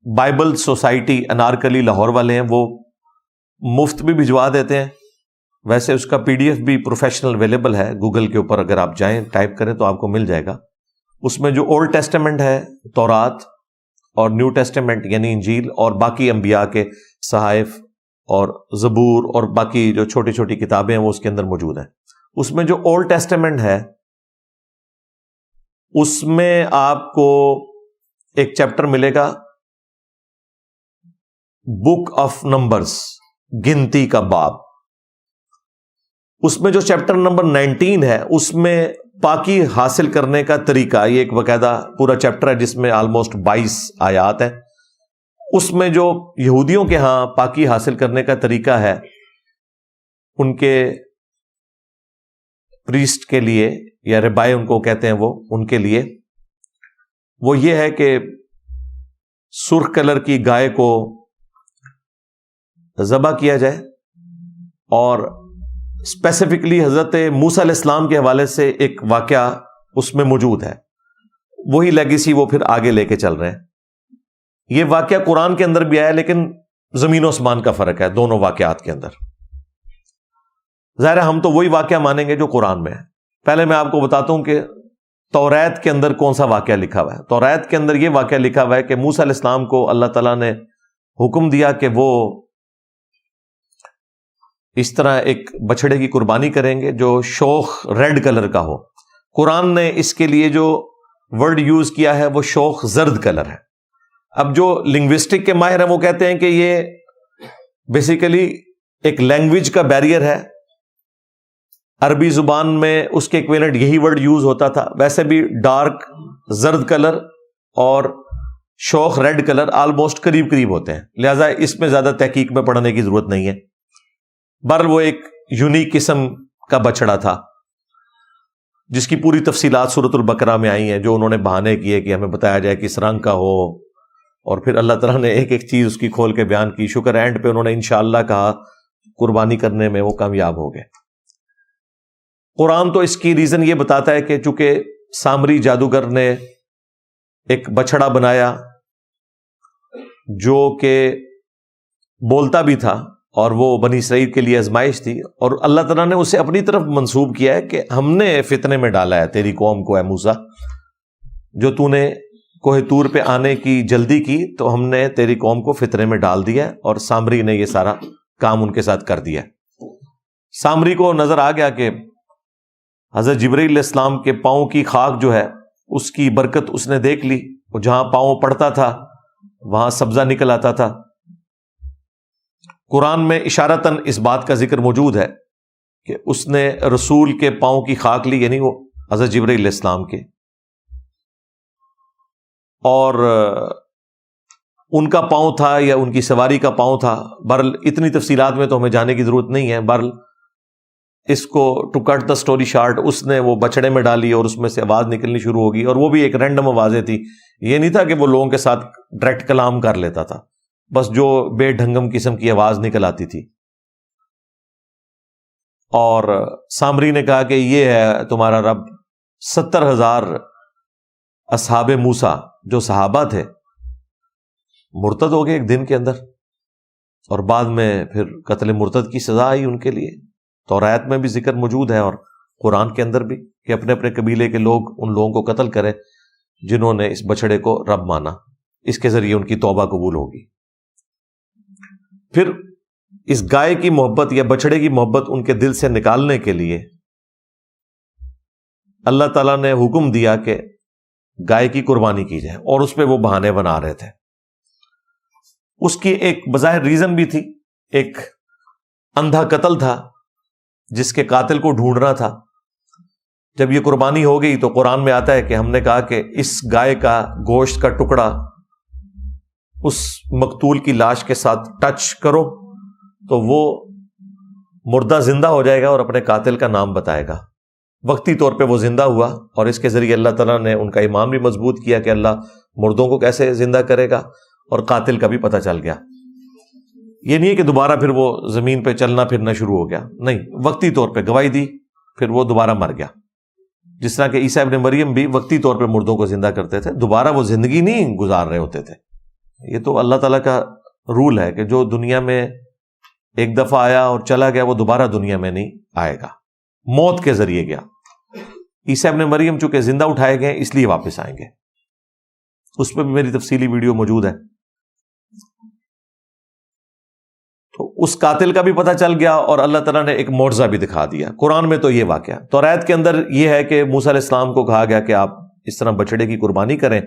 بائبل سوسائٹی انارکلی لاہور والے ہیں وہ مفت بھی بھجوا دیتے ہیں. ویسے اس کا PDF بھی پروفیشنل اویلیبل ہے گوگل کے اوپر، اگر آپ جائیں ٹائپ کریں تو آپ کو مل جائے گا. اس میں جو اولڈ ٹیسٹامنٹ ہے تورات، اور نیو ٹیسٹامنٹ یعنی انجیل، اور باقی انبیاء کے صحائف اور زبور اور باقی جو چھوٹی چھوٹی کتابیں ہیں وہ اس کے اندر موجود ہیں. اس میں جو اولڈ ٹیسٹامنٹ ہے اس میں آپ کو ایک چیپٹر ملے گا بک آف نمبرز، گنتی کا باب. اس میں جو چیپٹر نمبر 19 ہے اس میں پاکی حاصل کرنے کا طریقہ، یہ ایک باقاعدہ پورا چیپٹر ہے جس میں آلموسٹ 22 آیات ہیں. اس میں جو یہودیوں کے ہاں پاکی حاصل کرنے کا طریقہ ہے ان کے پریسٹ کے لیے، یا ربائے ان کو کہتے ہیں، وہ ان کے لیے وہ یہ ہے کہ سرخ کلر کی گائے کو ذبح کیا جائے، اور اسپیسیفکلی حضرت موسیٰ علیہ السلام کے حوالے سے ایک واقعہ اس میں موجود ہے. وہی لیگیسی وہ پھر آگے لے کے چل رہے ہیں. یہ واقعہ قرآن کے اندر بھی آیا، لیکن زمین و آسمان کا فرق ہے دونوں واقعات کے اندر. ظاہر ہے ہم تو وہی واقعہ مانیں گے جو قرآن میں ہے. پہلے میں آپ کو بتاتا ہوں کہ توریت کے اندر کون سا واقعہ لکھا ہوا ہے. توریت کے اندر یہ واقعہ لکھا ہوا ہے کہ موسیٰ علیہ السلام کو اللہ تعالیٰ نے حکم دیا کہ وہ اس طرح ایک بچھڑے کی قربانی کریں گے جو شوخ ریڈ کلر کا ہو. قرآن نے اس کے لیے جو ورڈ یوز کیا ہے وہ شوخ زرد کلر ہے. اب جو لنگوسٹک کے ماہر ہیں وہ کہتے ہیں کہ یہ بیسیکلی ایک لینگویج کا بیریئر ہے. عربی زبان میں اس کے ایکویلنٹ یہی ورڈ یوز ہوتا تھا. ویسے بھی ڈارک زرد کلر اور شوخ ریڈ کلر آلموسٹ قریب قریب ہوتے ہیں، لہٰذا اس میں زیادہ تحقیق میں پڑھنے کی ضرورت نہیں ہے. بہرحال وہ ایک یونیک قسم کا بچڑا تھا جس کی پوری تفصیلات سورۃ البقرہ میں آئی ہیں، جو انہوں نے بہانے کیے کہ ہمیں بتایا جائے کہ اس رنگ کا ہو، اور پھر اللہ تعالیٰ نے ایک ایک چیز اس کی کھول کے بیان کی. شکر اینڈ پہ انہوں نے انشاءاللہ کہا، قربانی کرنے میں وہ کامیاب ہو گئے. قرآن تو اس کی ریزن یہ بتاتا ہے کہ چونکہ سامری جادوگر نے ایک بچڑا بنایا جو کہ بولتا بھی تھا، اور وہ بنی اسرائیل کے لیے آزمائش تھی، اور اللہ تعالیٰ نے اسے اپنی طرف منسوب کیا ہے کہ ہم نے فتنے میں ڈالا ہے تیری قوم کو، اے موسیٰ، جو تو نے کوہ طور پہ آنے کی جلدی کی تو ہم نے تیری قوم کو فتنے میں ڈال دیا، اور سامری نے یہ سارا کام ان کے ساتھ کر دیا. سامری کو نظر آ گیا کہ حضرت جبرائیل علیہ السلام کے پاؤں کی خاک جو ہے اس کی برکت اس نے دیکھ لی، وہ جہاں پاؤں پڑتا تھا وہاں سبزہ نکل آتا تھا. قرآن میں اشارتاً اس بات کا ذکر موجود ہے کہ اس نے رسول کے پاؤں کی خاک لی، یعنی وہ حضرت جبرائیل علیہ السلام کے، اور ان کا پاؤں تھا یا ان کی سواری کا پاؤں تھا. بہرحال اتنی تفصیلات میں تو ہمیں جانے کی ضرورت نہیں ہے. بہرحال اس کو to cut the story short, اس نے وہ بچڑے میں ڈالی اور اس میں سے آواز نکلنی شروع ہوگی، اور وہ بھی ایک رینڈم آوازیں تھی. یہ نہیں تھا کہ وہ لوگوں کے ساتھ ڈائریکٹ کلام کر لیتا تھا، بس جو بے ڈھنگم قسم کی آواز نکل آتی تھی. اور سامری نے کہا کہ یہ ہے تمہارا رب. 70,000 اصحاب موسیٰ جو صحابہ تھے مرتد ہو گئے ایک دن کے اندر، اور بعد میں پھر قتل مرتد کی سزا آئی ان کے لیے. تورات میں بھی ذکر موجود ہے اور قرآن کے اندر بھی کہ اپنے اپنے قبیلے کے لوگ ان لوگوں کو قتل کریں جنہوں نے اس بچڑے کو رب مانا. اس کے ذریعے ان کی توبہ قبول ہوگی. پھر اس گائے کی محبت یا بچڑے کی محبت ان کے دل سے نکالنے کے لیے اللہ تعالیٰ نے حکم دیا کہ گائے کی قربانی کی جائے، اور اس پہ وہ بہانے بنا رہے تھے. اس کی ایک بظاہر ریزن بھی تھی، ایک اندھا قتل تھا جس کے قاتل کو ڈھونڈنا تھا. جب یہ قربانی ہو گئی تو قرآن میں آتا ہے کہ ہم نے کہا کہ اس گائے کا گوشت کا ٹکڑا اس مقتول کی لاش کے ساتھ ٹچ کرو تو وہ مردہ زندہ ہو جائے گا اور اپنے قاتل کا نام بتائے گا. وقتی طور پہ وہ زندہ ہوا، اور اس کے ذریعے اللہ تعالیٰ نے ان کا ایمان بھی مضبوط کیا کہ اللہ مردوں کو کیسے زندہ کرے گا، اور قاتل کا بھی پتہ چل گیا. یہ نہیں ہے کہ دوبارہ پھر وہ زمین پہ چلنا پھرنا شروع ہو گیا، نہیں، وقتی طور پہ گواہی دی پھر وہ دوبارہ مر گیا. جس طرح کہ عیسیٰ ابن مریم بھی وقتی طور پہ مردوں کو زندہ کرتے تھے، دوبارہ وہ زندگی نہیں گزار رہے ہوتے تھے. یہ تو اللہ تعالیٰ کا رول ہے کہ جو دنیا میں ایک دفعہ آیا اور چلا گیا وہ دوبارہ دنیا میں نہیں آئے گا، موت کے ذریعے گیا. عیسیٰ ابن مریم چونکہ زندہ اٹھائے گئے اس لیے واپس آئیں گے. اس پہ بھی میری تفصیلی ویڈیو موجود ہے. تو اس قاتل کا بھی پتہ چل گیا، اور اللہ تعالیٰ نے ایک معجزہ بھی دکھا دیا. قرآن میں تو یہ واقعہ، تورات کے اندر یہ ہے کہ موسیٰ علیہ السلام کو کہا گیا کہ آپ اس طرح بچڑے کی قربانی کریں،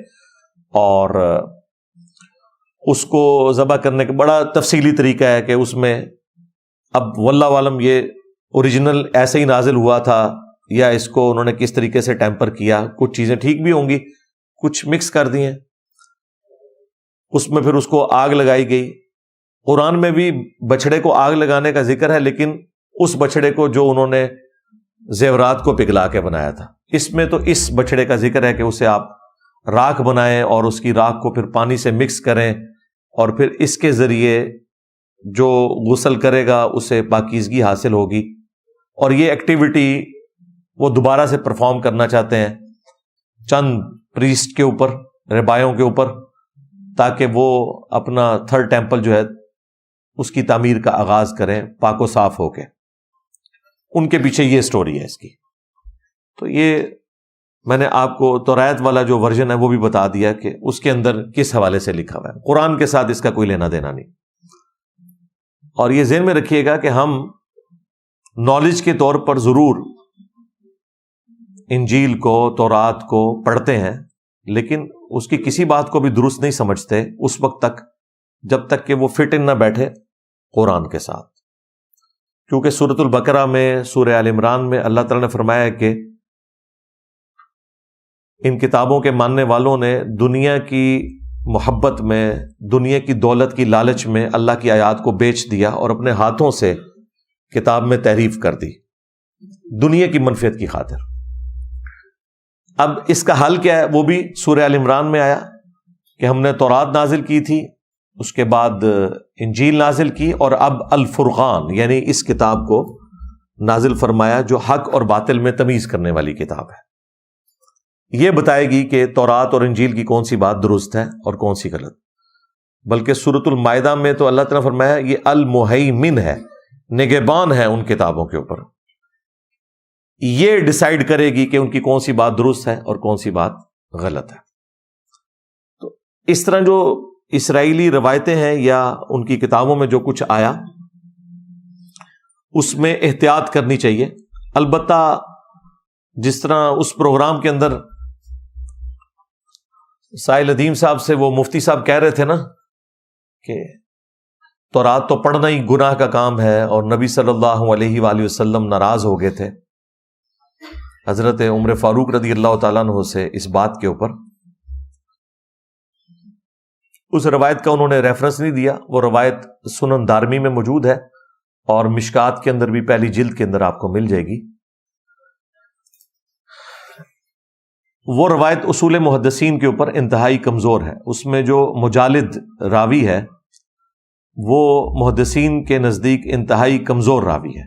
اور اس کو ذبح کرنے کا بڑا تفصیلی طریقہ ہے کہ اس میں اب واللہ عالم یہ اوریجنل ایسے ہی نازل ہوا تھا یا اس کو انہوں نے کس طریقے سے ٹیمپر کیا. کچھ چیزیں ٹھیک بھی ہوں گی، کچھ مکس کر دی ہیں. اس میں پھر اس کو آگ لگائی گئی. قرآن میں بھی بچڑے کو آگ لگانے کا ذکر ہے، لیکن اس بچڑے کو جو انہوں نے زیورات کو پگھلا کے بنایا تھا. اس میں تو اس بچڑے کا ذکر ہے کہ اسے آپ راکھ بنائیں اور اس کی راکھ کو پھر پانی سے مکس کریں، اور پھر اس کے ذریعے جو غسل کرے گا اسے پاکیزگی حاصل ہوگی. اور یہ ایکٹیویٹی وہ دوبارہ سے پرفارم کرنا چاہتے ہیں چند پریسٹ کے اوپر، ربایوں کے اوپر، تاکہ وہ اپنا تھرڈ ٹیمپل جو ہے اس کی تعمیر کا آغاز کریں پاک و صاف ہو کے. ان کے پیچھے یہ سٹوری ہے اس کی. تو یہ میں نے آپ کو تورات والا جو ورژن ہے وہ بھی بتا دیا کہ اس کے اندر کس حوالے سے لکھا ہوا ہے. قرآن کے ساتھ اس کا کوئی لینا دینا نہیں. اور یہ ذہن میں رکھیے گا کہ ہم نالج کے طور پر ضرور انجیل کو، تورات کو پڑھتے ہیں، لیکن اس کی کسی بات کو بھی درست نہیں سمجھتے اس وقت تک جب تک کہ وہ فٹ ان نہ بیٹھے قرآن کے ساتھ. کیونکہ سورۃ البقرہ میں، سورہ آل عمران میں اللہ تعالیٰ نے فرمایا کہ ان کتابوں کے ماننے والوں نے دنیا کی محبت میں، دنیا کی دولت کی لالچ میں اللہ کی آیات کو بیچ دیا اور اپنے ہاتھوں سے کتاب میں تحریف کر دی دنیا کی منفعت کی خاطر. اب اس کا حل کیا ہے؟ وہ بھی سورہ آل عمران میں آیا کہ ہم نے تورات نازل کی تھی، اس کے بعد انجیل نازل کی، اور اب الفرقان یعنی اس کتاب کو نازل فرمایا جو حق اور باطل میں تمیز کرنے والی کتاب ہے. یہ بتائے گی کہ تورات اور انجیل کی کون سی بات درست ہے اور کون سی غلط. بلکہ سورۃ المائدہ میں تو اللہ تعالیٰ نے فرمایا یہ المہیمن ہے، نگہبان ہے ان کتابوں کے اوپر. یہ ڈیسائیڈ کرے گی کہ ان کی کون سی بات درست ہے اور کون سی بات غلط ہے. تو اس طرح جو اسرائیلی روایتیں ہیں یا ان کی کتابوں میں جو کچھ آیا اس میں احتیاط کرنی چاہیے. البتہ جس طرح اس پروگرام کے اندر سائل ندیم صاحب سے وہ مفتی صاحب کہہ رہے تھے نا کہ تورات تو پڑھنا ہی گناہ کا کام ہے، اور نبی صلی اللہ علیہ وآلہ وسلم ناراض ہو گئے تھے حضرت عمر فاروق رضی اللہ تعالیٰ عنہ سے اس بات کے اوپر. اس روایت کا انہوں نے ریفرنس نہیں دیا. وہ روایت سنن دارمی میں موجود ہے اور مشکات کے اندر بھی پہلی جلد کے اندر آپ کو مل جائے گی. وہ روایت اصول محدثین کے اوپر انتہائی کمزور ہے. اس میں جو مجالد راوی ہے وہ محدثین کے نزدیک انتہائی کمزور راوی ہے.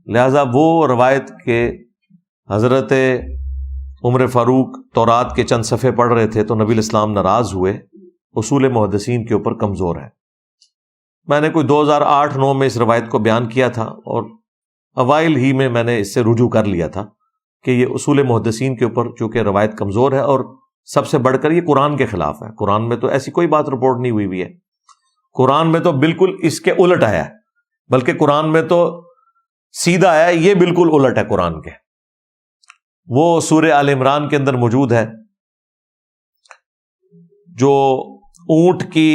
لہذا وہ روایت کے حضرت عمر فاروق تورات کے چند صفحے پڑھ رہے تھے تو نبی الاسلام ناراض ہوئے، اصول محدثین کے اوپر کمزور ہے. میں نے کوئی 2008-9 میں اس روایت کو بیان کیا تھا اور اوائل ہی میں نے اس سے رجوع کر لیا تھا کہ یہ اصول محدثین کے اوپر چونکہ روایت کمزور ہے، اور سب سے بڑھ کر یہ قرآن کے خلاف ہے. قرآن میں تو ایسی کوئی بات رپورٹ نہیں ہوئی ہے. قرآن میں تو بالکل اس کے الٹ آیا ہے، بلکہ قرآن میں تو سیدھا آیا ہے، یہ بالکل الٹ ہے قرآن کے. وہ سورہ آل عمران کے اندر موجود ہے جو اونٹ کی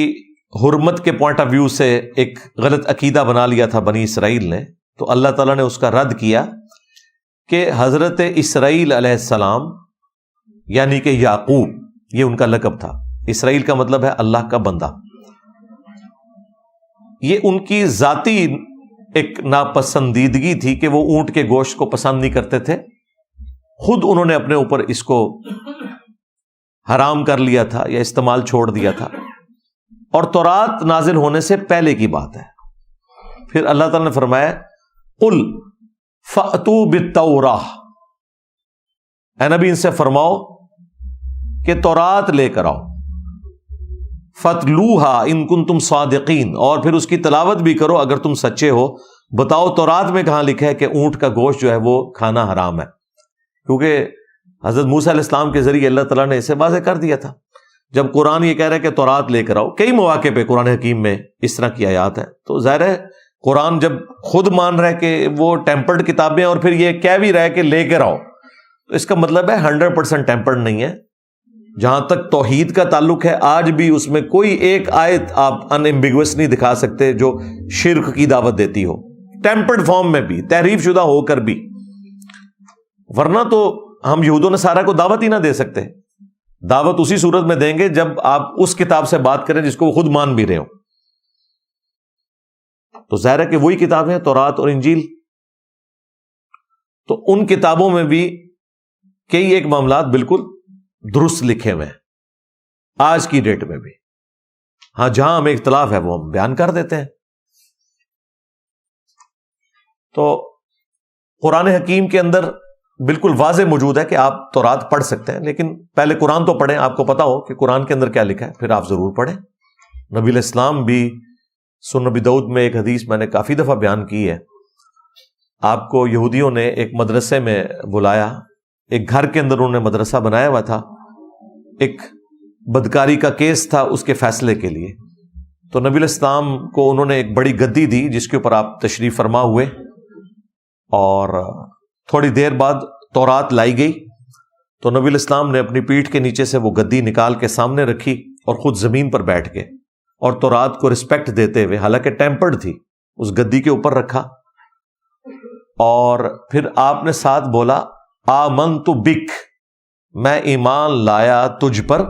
حرمت کے پوائنٹ آف ویو سے ایک غلط عقیدہ بنا لیا تھا بنی اسرائیل نے. تو اللہ تعالیٰ نے اس کا رد کیا کہ حضرت اسرائیل علیہ السلام یعنی کہ یعقوب، یہ ان کا لقب تھا. اسرائیل کا مطلب ہے اللہ کا بندہ. یہ ان کی ذاتی ایک ناپسندیدگی تھی کہ وہ اونٹ کے گوشت کو پسند نہیں کرتے تھے. خود انہوں نے اپنے اوپر اس کو حرام کر لیا تھا یا استعمال چھوڑ دیا تھا، اور تورات نازل ہونے سے پہلے کی بات ہے. پھر اللہ تعالیٰ نے فرمایا قل فأتوا بالتوراۃ، اے نبی ان سے فرماؤ کہ تورات لے کر آؤ. فَاتْلُوهَا إِن كُنتُمْ صَادِقِينَ، اور پھر اس کی تلاوت بھی کرو اگر تم سچے ہو. بتاؤ تورات میں کہاں لکھا ہے کہ اونٹ کا گوشت جو ہے وہ کھانا حرام ہے؟ کیونکہ حضرت موسیٰ علیہ السلام کے ذریعے اللہ تعالیٰ نے اسے واضح کر دیا تھا. جب قرآن یہ کہہ رہا ہے کہ تورات لے کر آؤ، کئی مواقع پہ قرآن حکیم میں اس طرح کی آیات ہیں، تو ظاہر ہے قرآن جب خود مان رہا ہے کہ وہ ٹیمپرڈ کتابیں اور پھر یہ کہہ بھی رہا ہے کہ لے کر آؤ، تو اس کا مطلب ہے 100% ٹیمپرڈ نہیں ہے. جہاں تک توحید کا تعلق ہے آج بھی اس میں کوئی ایک آیت آپ ان ایمبیگوس نہیں دکھا سکتے جو شرک کی دعوت دیتی ہو، ٹیمپرڈ فارم میں بھی، تحریف شدہ ہو کر بھی. ورنہ تو ہم یہود و نصارہ کو دعوت ہی نہ دے سکتے. دعوت اسی صورت میں دیں گے جب آپ اس کتاب سے بات کریں جس کو وہ خود مان بھی رہے ہو. تو ظاہر ہے کہ وہی کتابیں ہیں تورات اور انجیل. تو ان کتابوں میں بھی کئی ایک معاملات بالکل درست لکھے ہوئے ہیں آج کی ڈیٹ میں بھی. ہاں جہاں ہمیں اختلاف ہے وہ ہم بیان کر دیتے ہیں. تو قرآن حکیم کے اندر بالکل واضح موجود ہے کہ آپ تورات پڑھ سکتے ہیں، لیکن پہلے قرآن تو پڑھیں، آپ کو پتا ہو کہ قرآن کے اندر کیا لکھا ہے، پھر آپ ضرور پڑھیں. نبی علیہ السلام بھی سنن نبی داؤد میں ایک حدیث میں نے کافی دفعہ بیان کی ہے. آپ کو یہودیوں نے ایک مدرسے میں بلایا، ایک گھر کے اندر انہوں نے مدرسہ بنایا ہوا تھا، ایک بدکاری کا کیس تھا اس کے فیصلے کے لیے. تو نبی علیہ السلام کو انہوں نے ایک بڑی گدی دی جس کے اوپر آپ تشریف فرما ہوئے، اور تھوڑی دیر بعد تورات لائی گئی تو نبی الاسلام نے اپنی پیٹھ کے نیچے سے وہ گدی نکال کے سامنے رکھی اور خود زمین پر بیٹھ کے اور تورات کو رسپیکٹ دیتے ہوئے، حالانکہ ٹیمپرڈ تھی، اس گدی کے اوپر رکھا، اور پھر آپ نے ساتھ بولا آمنت بک، میں ایمان لایا تجھ پر،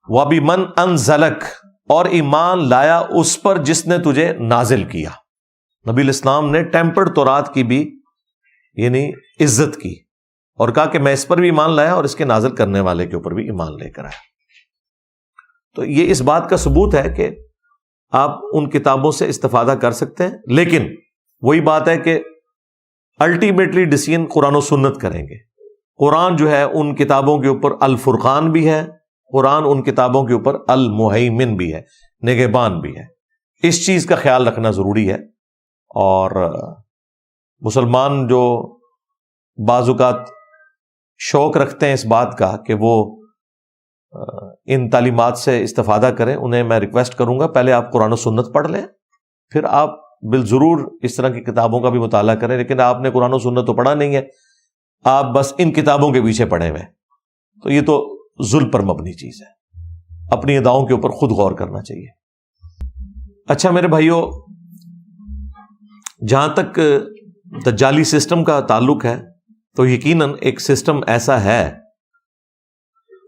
وبمن انزلک، اور ایمان لایا اس پر جس نے تجھے نازل کیا۔ نبی الاسلام نے ٹیمپرڈ تورات کی بھی یعنی عزت کی اور کہا کہ میں اس پر بھی ایمان لایا اور اس کے نازل کرنے والے کے اوپر بھی ایمان لے کر آیا۔ تو یہ اس بات کا ثبوت ہے کہ آپ ان کتابوں سے استفادہ کر سکتے ہیں، لیکن وہی بات ہے کہ الٹیمیٹلی ڈیسیژن قرآن و سنت کریں گے۔ قرآن جو ہے ان کتابوں کے اوپر الفرقان بھی ہے، قرآن ان کتابوں کے اوپر المہیمن بھی ہے، نگہبان بھی ہے۔ اس چیز کا خیال رکھنا ضروری ہے، اور مسلمان جو بعض اوقات شوق رکھتے ہیں اس بات کا کہ وہ ان تعلیمات سے استفادہ کریں، انہیں میں ریکویسٹ کروں گا پہلے آپ قرآن و سنت پڑھ لیں، پھر آپ بالضرور اس طرح کی کتابوں کا بھی مطالعہ کریں۔ لیکن آپ نے قرآن و سنت تو پڑھا نہیں ہے، آپ بس ان کتابوں کے پیچھے پڑے ہوئے، تو یہ تو ظلم پر مبنی چیز ہے۔ اپنی اداؤں کے اوپر خود غور کرنا چاہیے۔ اچھا میرے بھائیوں، جہاں تک دجالی سسٹم کا تعلق ہے تو یقیناً ایک سسٹم ایسا ہے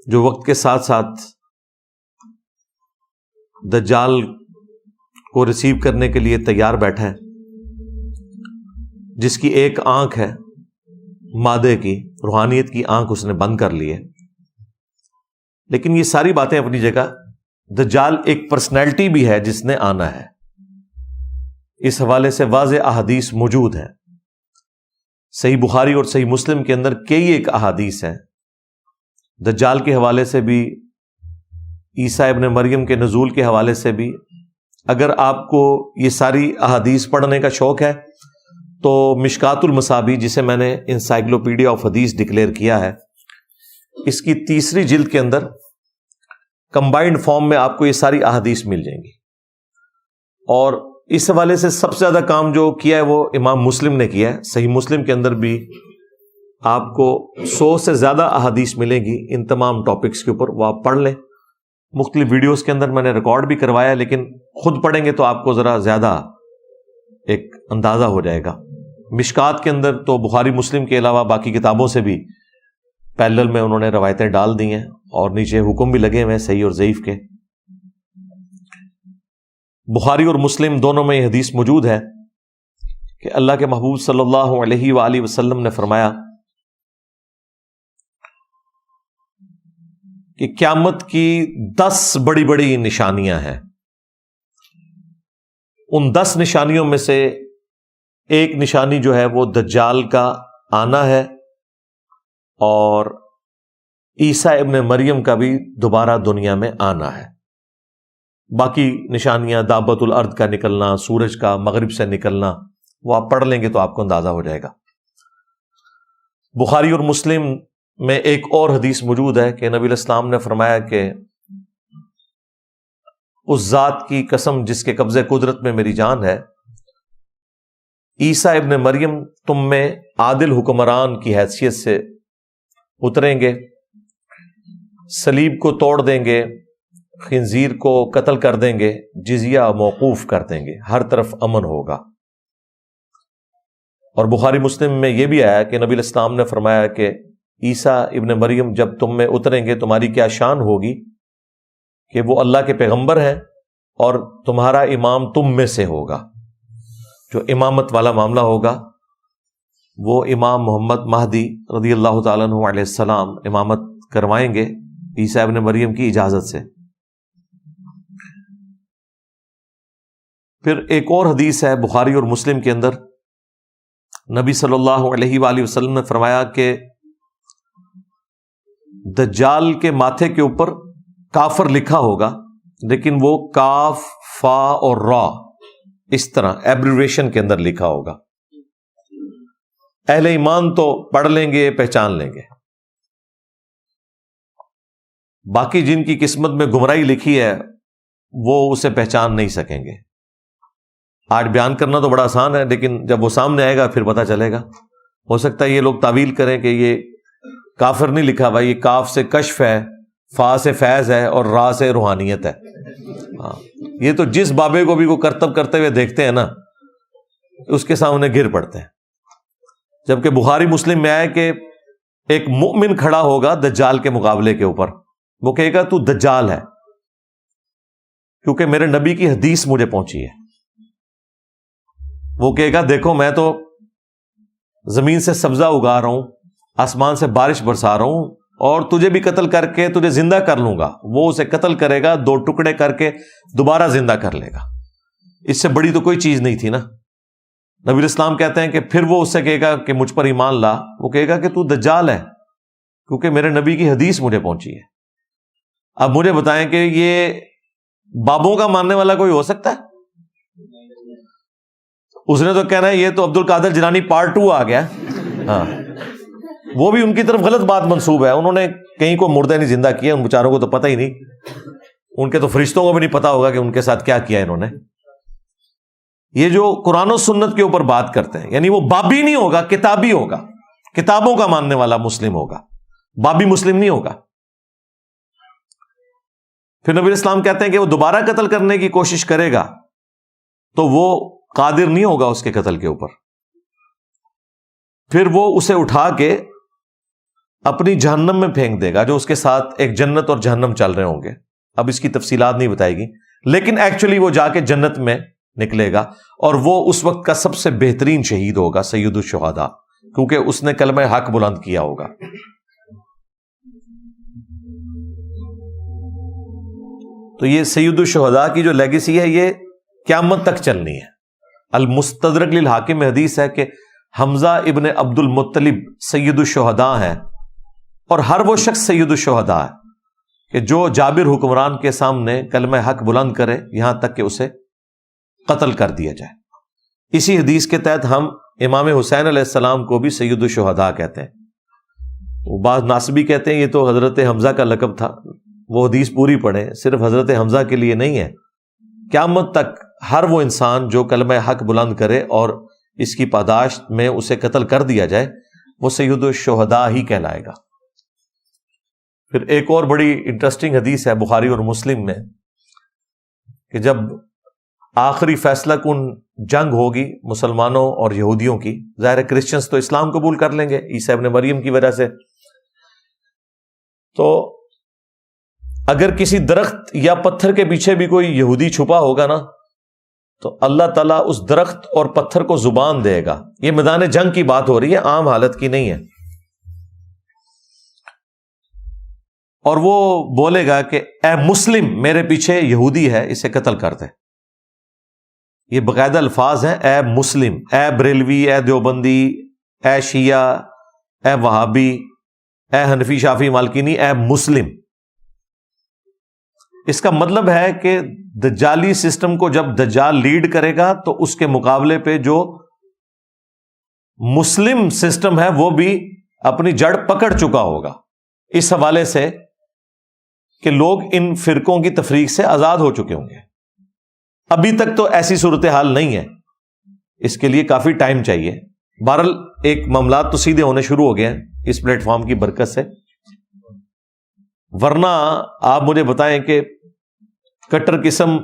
جو وقت کے ساتھ ساتھ دجال کو ریسیو کرنے کے لیے تیار بیٹھا ہے، جس کی ایک آنکھ ہے مادے کی، روحانیت کی آنکھ اس نے بند کر لی ہے۔ لیکن یہ ساری باتیں اپنی جگہ، دجال ایک پرسنالٹی بھی ہے جس نے آنا ہے۔ اس حوالے سے واضح احادیث موجود ہیں، صحیح بخاری اور صحیح مسلم کے اندر کئی ایک احادیث ہیں دجال کے حوالے سے بھی، عیسیٰ ابن مریم کے نزول کے حوالے سے بھی۔ اگر آپ کو یہ ساری احادیث پڑھنے کا شوق ہے تو مشکات المصابیح، جسے میں نے انسائکلوپیڈیا آف حدیث ڈکلیئر کیا ہے، اس کی 3 جلد کے اندر کمبائنڈ فارم میں آپ کو یہ ساری احادیث مل جائیں گی۔ اور اس حوالے سے سب سے زیادہ کام جو کیا ہے وہ امام مسلم نے کیا ہے۔ صحیح مسلم کے اندر بھی آپ کو 100 سے زیادہ احادیث ملیں گی ان تمام ٹاپکس کے اوپر، وہ آپ پڑھ لیں۔ مختلف ویڈیوز کے اندر میں نے ریکارڈ بھی کروایا، لیکن خود پڑھیں گے تو آپ کو ذرا زیادہ ایک اندازہ ہو جائے گا۔ مشکات کے اندر تو بخاری مسلم کے علاوہ باقی کتابوں سے بھی پیرلل میں انہوں نے روایتیں ڈال دی ہیں، اور نیچے حکم بھی لگے ہوئے ہیں صحیح اور ضعیف کے۔ بخاری اور مسلم دونوں میں یہ حدیث موجود ہے کہ اللہ کے محبوب صلی اللہ علیہ وآلہ وسلم نے فرمایا کہ قیامت کی 10 بڑی بڑی نشانیاں ہیں۔ ان 10 نشانیوں میں سے ایک نشانی جو ہے وہ دجال کا آنا ہے، اور عیسیٰ ابن مریم کا بھی دوبارہ دنیا میں آنا ہے۔ باقی نشانیاں دابت الارض کا نکلنا، سورج کا مغرب سے نکلنا، وہ آپ پڑھ لیں گے تو آپ کو اندازہ ہو جائے گا۔ بخاری اور مسلم میں ایک اور حدیث موجود ہے کہ نبی الاسلام نے فرمایا کہ اس ذات کی قسم جس کے قبضے قدرت میں میری جان ہے، عیسیٰ ابن مریم تم میں عادل حکمران کی حیثیت سے اتریں گے، صلیب کو توڑ دیں گے، خنزیر کو قتل کر دیں گے، جزیہ موقوف کر دیں گے، ہر طرف امن ہوگا۔ اور بخاری مسلم میں یہ بھی آیا کہ نبی الاسلام نے فرمایا کہ عیسیٰ ابن مریم جب تم میں اتریں گے تمہاری کیا شان ہوگی کہ وہ اللہ کے پیغمبر ہیں اور تمہارا امام تم میں سے ہوگا۔ جو امامت والا معاملہ ہوگا وہ امام محمد مہدی رضی اللہ تعالیٰ عنہ علیہ السلام امامت کروائیں گے عیسیٰ ابن مریم کی اجازت سے۔ پھر ایک اور حدیث ہے بخاری اور مسلم کے اندر، نبی صلی اللہ علیہ وآلہ وسلم نے فرمایا کہ دجال کے ماتھے کے اوپر کافر لکھا ہوگا، لیکن وہ کاف، فا اور را اس طرح ایبریویشن کے اندر لکھا ہوگا۔ اہل ایمان تو پڑھ لیں گے، پہچان لیں گے، باقی جن کی قسمت میں گمراہی لکھی ہے وہ اسے پہچان نہیں سکیں گے۔ آج بیان کرنا تو بڑا آسان ہے، لیکن جب وہ سامنے آئے گا پھر پتہ چلے گا. ہو سکتا ہے یہ لوگ تعویل کریں کہ یہ کافر نہیں لکھا ہوا، یہ کاف سے کشف ہے، فا سے فیض ہے اور را سے روحانیت ہے. ہاں، یہ تو جس بابے کو بھی وہ کرتب کرتے ہوئے دیکھتے ہیں نا اس کے سامنے گر پڑتے ہیں. جبکہ بخاری مسلم میں آئے کہ ایک مؤمن کھڑا ہوگا دجال کے مقابلے کے اوپر، وہ کہے گا تو دجال ہے کیونکہ میرے نبی کی حدیث مجھے پہنچی ہے. وہ کہے گا دیکھو میں تو زمین سے سبزہ اگا رہا ہوں، آسمان سے بارش برسا رہا ہوں، اور تجھے بھی قتل کر کے تجھے زندہ کر لوں گا. وہ اسے قتل کرے گا، 2 ٹکڑے کر کے دوبارہ زندہ کر لے گا. اس سے بڑی تو کوئی چیز نہیں تھی نا. نبی اسلام کہتے ہیں کہ پھر وہ اس سے کہے گا کہ مجھ پر ایمان لا. وہ کہے گا کہ تو دجال ہے کیونکہ میرے نبی کی حدیث مجھے پہنچی ہے. اب مجھے بتائیں کہ یہ بابوں کا ماننے والا کوئی ہو سکتا ہے؟ اس نے تو کہنا ہے یہ تو عبد القادر جیلانی پارٹ 2 آ گیا. ہاں، وہ بھی ان کی طرف غلط بات منسوب ہے. انہوں نے کہیں کو مردہ نہیں زندہ کیا، ان بیچاروں کو تو پتہ ہی نہیں. ان کے تو فرشتوں کو بھی نہیں پتا ہوگا کہ ان کے ساتھ کیا کیا انہوں نے. یہ جو قرآن و سنت کے اوپر بات کرتے ہیں، یعنی وہ بابی نہیں ہوگا، کتابی ہوگا، کتابوں کا ماننے والا مسلم ہوگا، بابی مسلم نہیں ہوگا. پھر نبی اسلام کہتے ہیں کہ وہ دوبارہ قتل کرنے کی کوشش کرے گا تو وہ قادر نہیں ہوگا اس کے قتل کے اوپر. پھر وہ اسے اٹھا کے اپنی جہنم میں پھینک دے گا، جو اس کے ساتھ ایک جنت اور جہنم چل رہے ہوں گے. اب اس کی تفصیلات نہیں بتائے گی، لیکن ایکچولی وہ جا کے جنت میں نکلے گا اور وہ اس وقت کا سب سے بہترین شہید ہوگا، سید الشہداء، کیونکہ اس نے کلمہ حق بلند کیا ہوگا. تو یہ سید الشہداء کی جو لیگیسی ہے یہ قیامت تک چلنی ہے. المستدرک للحاکم میں حدیث ہے کہ حمزہ ابن عبد المطلب سید الشہداء ہے، اور ہر وہ شخص سید الشہداء ہے کہ جو جابر حکمران کے سامنے کلمہ حق بلند کرے یہاں تک کہ اسے قتل کر دیا جائے. اسی حدیث کے تحت ہم امام حسین علیہ السلام کو بھی سید الشہداء کہتے ہیں. وہ بعض ناصبی کہتے ہیں یہ تو حضرت حمزہ کا لقب تھا. وہ حدیث پوری پڑھیں، صرف حضرت حمزہ کے لیے نہیں ہے. قیامت تک ہر وہ انسان جو کلمہ حق بلند کرے اور اس کی پاداشت میں اسے قتل کر دیا جائے وہ سید الشہداء ہی کہلائے گا. پھر ایک اور بڑی انٹرسٹنگ حدیث ہے بخاری اور مسلم میں کہ جب آخری فیصلہ کن جنگ ہوگی مسلمانوں اور یہودیوں کی، ظاہر کرسچنز تو اسلام قبول کر لیں گے عیسیٰ ابن مریم کی وجہ سے، تو اگر کسی درخت یا پتھر کے پیچھے بھی کوئی یہودی چھپا ہوگا نا تو اللہ تعالیٰ اس درخت اور پتھر کو زبان دے گا. یہ میدان جنگ کی بات ہو رہی ہے، عام حالت کی نہیں ہے. اور وہ بولے گا کہ اے مسلم، میرے پیچھے یہودی ہے، اسے قتل کر دے. یہ باقاعدہ الفاظ ہیں، اے مسلم، اے بریلوی، اے دیوبندی، اے شیعہ، اے وہابی، اے حنفی، شافعی، مالکینی، اے مسلم. اس کا مطلب ہے کہ دجالی سسٹم کو جب دجال لیڈ کرے گا تو اس کے مقابلے پہ جو مسلم سسٹم ہے وہ بھی اپنی جڑ پکڑ چکا ہوگا، اس حوالے سے کہ لوگ ان فرقوں کی تفریق سے آزاد ہو چکے ہوں گے. ابھی تک تو ایسی صورتحال نہیں ہے، اس کے لیے کافی ٹائم چاہیے. بہرحال ایک معاملات تو سیدھے ہونے شروع ہو گئے ہیں اس پلیٹ فارم کی برکت سے. ورنہ آپ مجھے بتائیں کہ کٹر قسم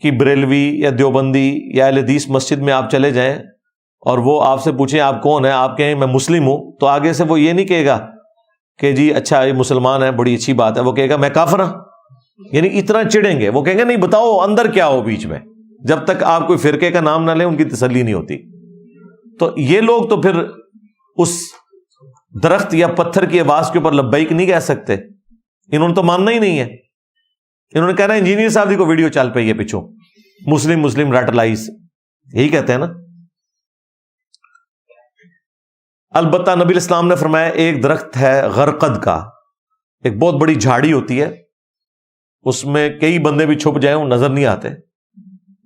کی بریلوی یا دیوبندی یا اہل حدیث مسجد میں آپ چلے جائیں اور وہ آپ سے پوچھیں آپ کون ہیں، آپ کہیں میں مسلم ہوں، تو آگے سے وہ یہ نہیں کہے گا کہ جی اچھا یہ مسلمان ہے، بڑی اچھی بات ہے. وہ کہے گا میں کافر ہوں. یعنی اتنا چڑھیں گے. وہ کہیں گے نہیں بتاؤ اندر کیا ہو بیچ میں. جب تک آپ کوئی فرقے کا نام نہ لیں ان کی تسلی نہیں ہوتی. تو یہ لوگ تو پھر اس درخت یا پتھر کی آواز کے اوپر لبیک نہیں کہہ سکتے. انہوں نے تو ماننا ہی نہیں ہے. انہوں نے کہنا انجینئر صاحب کو ویڈیو چل پئی ہے پیچھوں، مسلم رٹ لائز، یہی کہتے ہیں نا. البتہ نبی اسلام نے فرمایا ایک درخت ہے غرقد کا، ایک بہت بڑی جھاڑی ہوتی ہے، اس میں کئی بندے بھی چھپ جائیں وہ نظر نہیں آتے،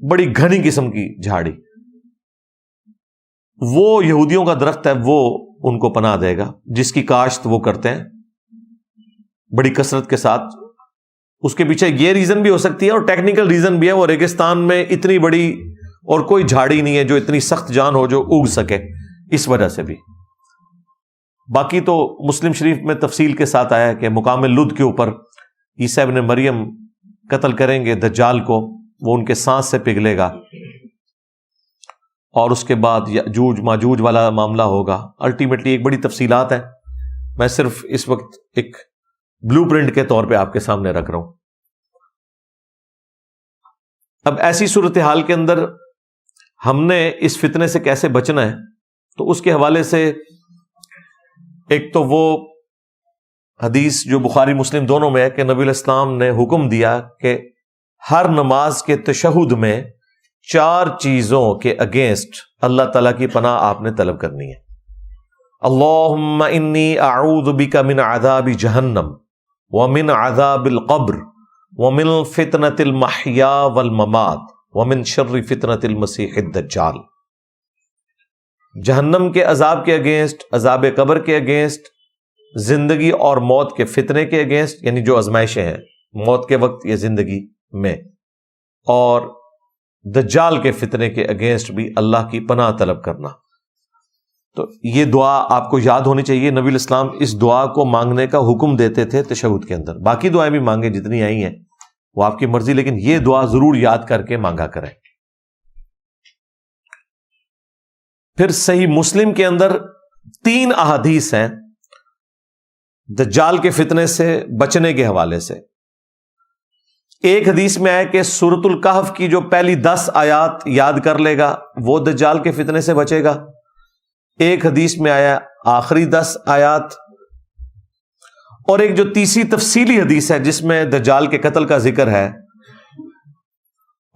بڑی گھنی قسم کی جھاڑی. وہ یہودیوں کا درخت ہے، وہ ان کو پناہ دے گا، جس کی کاشت وہ کرتے ہیں بڑی کثرت کے ساتھ. اس کے پیچھے یہ ریزن بھی ہو سکتی ہے اور ٹیکنیکل ریزن بھی ہے، وہ ریگستان میں اتنی بڑی اور کوئی جھاڑی نہیں ہے جو اتنی سخت جان ہو جو اگ سکے، اس وجہ سے بھی۔ باقی تو مسلم شریف میں تفصیل کے ساتھ آیا ہے کہ مقام لد کے اوپر عیسیٰ ابن مریم قتل کریں گے دجال کو، وہ ان کے سانس سے پگھلے گا، اور اس کے بعد یاجوج ماجوج والا معاملہ ہوگا۔ الٹیمیٹلی ایک بڑی تفصیلات ہیں، میں صرف اس وقت ایک بلو پرنٹ کے طور پہ آپ کے سامنے رکھ رہا ہوں۔ اب ایسی صورتحال کے اندر ہم نے اس فتنے سے کیسے بچنا ہے، تو اس کے حوالے سے ایک تو وہ حدیث جو بخاری مسلم دونوں میں ہے کہ نبی علیہ السلام نے حکم دیا کہ ہر نماز کے تشہد میں 4 چیزوں کے اگینسٹ اللہ تعالیٰ کی پناہ آپ نے طلب کرنی ہے۔ اللہم انی اعوذ بک من عذاب جہنم ومن عذاب القبر ومن فتنة المحیا والممات ومن شر فتنة المسیح الدجال۔ جہنم کے عذاب کے اگینسٹ، عذاب قبر کے اگینسٹ، زندگی اور موت کے فتنے کے اگینسٹ، یعنی جو آزمائشیں ہیں موت کے وقت یا زندگی میں، اور دجال کے فتنے کے اگینسٹ بھی اللہ کی پناہ طلب کرنا۔ تو یہ دعا آپ کو یاد ہونی چاہیے۔ نبی علیہ السلام اس دعا کو مانگنے کا حکم دیتے تھے تشہد کے اندر، باقی دعائیں بھی مانگیں جتنی آئی ہیں وہ آپ کی مرضی، لیکن یہ دعا ضرور یاد کر کے مانگا کریں۔ پھر صحیح مسلم کے اندر 3 احادیث ہیں دجال کے فتنے سے بچنے کے حوالے سے۔ ایک حدیث میں آیا کہ سورۃ الکہف کی جو پہلی 10 آیات یاد کر لے گا وہ دجال کے فتنے سے بچے گا۔ ایک حدیث میں آیا آخری 10 آیات، اور ایک جو تیسری تفصیلی حدیث ہے جس میں دجال کے قتل کا ذکر ہے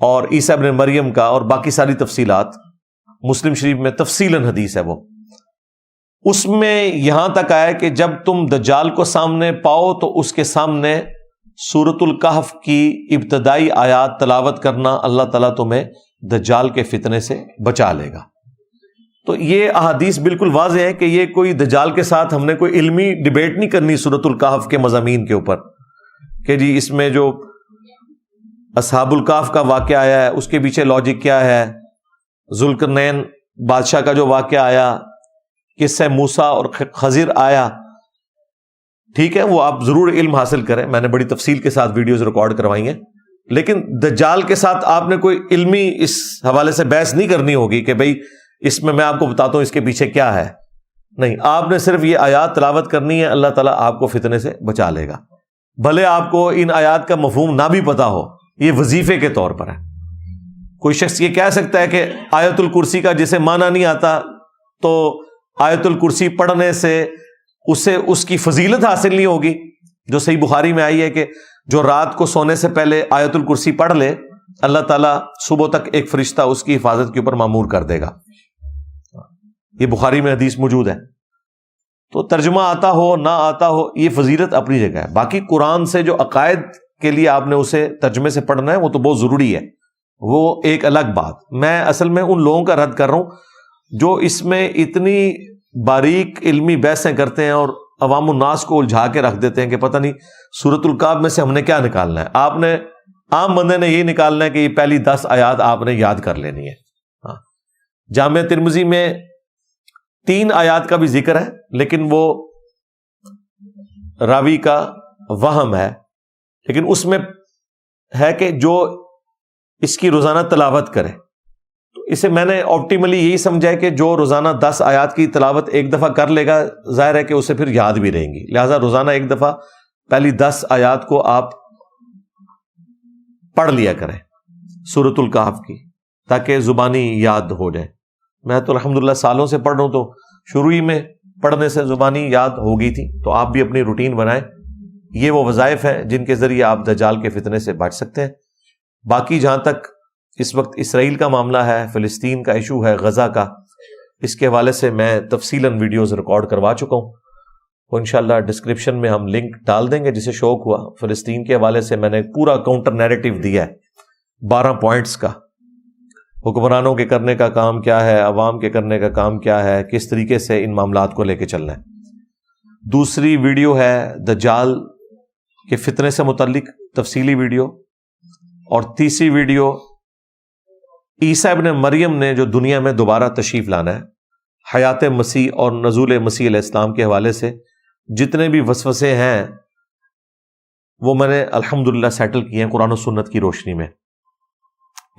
اور عیسیٰ ابن مریم کا اور باقی ساری تفصیلات، مسلم شریف میں تفصیلاً حدیث ہے وہ، اس میں یہاں تک آیا کہ جب تم دجال کو سامنے پاؤ تو اس کے سامنے سورۃ الکہف کی ابتدائی آیات تلاوت کرنا، اللہ تعالیٰ تمہیں دجال کے فتنے سے بچا لے گا۔ تو یہ احادیث بالکل واضح ہے کہ یہ کوئی دجال کے ساتھ ہم نے کوئی علمی ڈیبیٹ نہیں کرنی سورۃ الکہف کے مضامین کے اوپر کہ جی اس میں جو اصحاب الکہف کا واقعہ آیا ہے اس کے پیچھے لاجک کیا ہے، ذوالقرنین بادشاہ کا جو واقعہ آیا، قصہ موسیٰ اور خضر آیا، ٹھیک ہے وہ آپ ضرور علم حاصل کریں، میں نے بڑی تفصیل کے ساتھ ویڈیوز ریکارڈ کروائی ہیں، لیکن دجال کے ساتھ آپ نے کوئی علمی اس حوالے سے بحث نہیں کرنی ہوگی کہ بھئی اس میں آپ کو بتاتا ہوں اس کے پیچھے کیا ہے، نہیں، آپ نے صرف یہ آیات تلاوت کرنی ہے، اللہ تعالیٰ آپ کو فتنے سے بچا لے گا، بھلے آپ کو ان آیات کا مفہوم نہ بھی پتا ہو، یہ وظیفے کے طور پر ہے۔ کوئی شخص یہ کہہ سکتا ہے کہ آیت الکرسی کا جسے معنی نہیں آتا تو آیت الکرسی پڑھنے سے اسے اس کی فضیلت حاصل نہیں ہوگی، جو صحیح بخاری میں آئی ہے کہ جو رات کو سونے سے پہلے آیت الکرسی پڑھ لے اللہ تعالیٰ صبح تک ایک فرشتہ اس کی حفاظت کے اوپر مامور کر دے گا، یہ بخاری میں حدیث موجود ہے۔ تو ترجمہ آتا ہو نہ آتا ہو یہ فضیلت اپنی جگہ ہے، باقی قرآن سے جو عقائد کے لیے آپ نے اسے ترجمے سے پڑھنا ہے وہ تو بہت ضروری ہے، وہ ایک الگ بات۔ میں اصل میں ان لوگوں کا رد کر رہا ہوں جو اس میں اتنی باریک علمی بحثیں کرتے ہیں اور عوام الناس کو الجھا کے رکھ دیتے ہیں کہ پتہ نہیں سورۃ الکہف میں سے ہم نے کیا نکالنا ہے۔ آپ نے عام بندے نے یہ نکالنا ہے کہ یہ پہلی 10 آیات آپ نے یاد کر لینی ہے۔ جامع ترمذی میں 3 آیات کا بھی ذکر ہے لیکن وہ راوی کا وہم ہے، لیکن اس میں ہے کہ جو اس کی روزانہ تلاوت کرے، تو اسے میں نے آپٹیملی یہی سمجھا ہے کہ جو روزانہ 10 آیات کی تلاوت ایک دفعہ کر لے گا ظاہر ہے کہ اسے پھر یاد بھی رہیں گی، لہٰذا روزانہ ایک دفعہ پہلی 10 آیات کو آپ پڑھ لیا کریں سورۃ الکہف کی، تاکہ زبانی یاد ہو جائے۔ میں تو الحمدللہ سالوں سے پڑھ رہا ہوں، تو شروع ہی میں پڑھنے سے زبانی یاد ہو گئی تھی، تو آپ بھی اپنی روٹین بنائیں۔ یہ وہ وظائف ہیں جن کے ذریعے آپ دجال کے فتنے سے بچ سکتے ہیں۔ باقی جہاں تک اس وقت اسرائیل کا معاملہ ہے، فلسطین کا ایشو ہے، غزہ کا، اس کے حوالے سے میں تفصیلاً ویڈیوز ریکارڈ کروا چکا ہوں، وہ انشاءاللہ ڈسکرپشن میں ہم لنک ڈال دیں گے، جسے شوق ہوا۔ فلسطین کے حوالے سے میں نے پورا کاؤنٹر نیریٹو دیا ہے 12 پوائنٹس کا، حکمرانوں کے کرنے کا کام کیا ہے، عوام کے کرنے کا کام کیا ہے، کس طریقے سے ان معاملات کو لے کے چلنا ہے۔ دوسری ویڈیو ہے دجال کے فتنے سے متعلق تفصیلی ویڈیو، اور تیسری ویڈیو عیسیٰ ابن مریم نے جو دنیا میں دوبارہ تشریف لانا ہے، حیات مسیح اور نزول مسیح علیہ السلام کے حوالے سے جتنے بھی وسوسے ہیں وہ میں نے الحمدللہ سیٹل کیے ہیں قرآن و سنت کی روشنی میں۔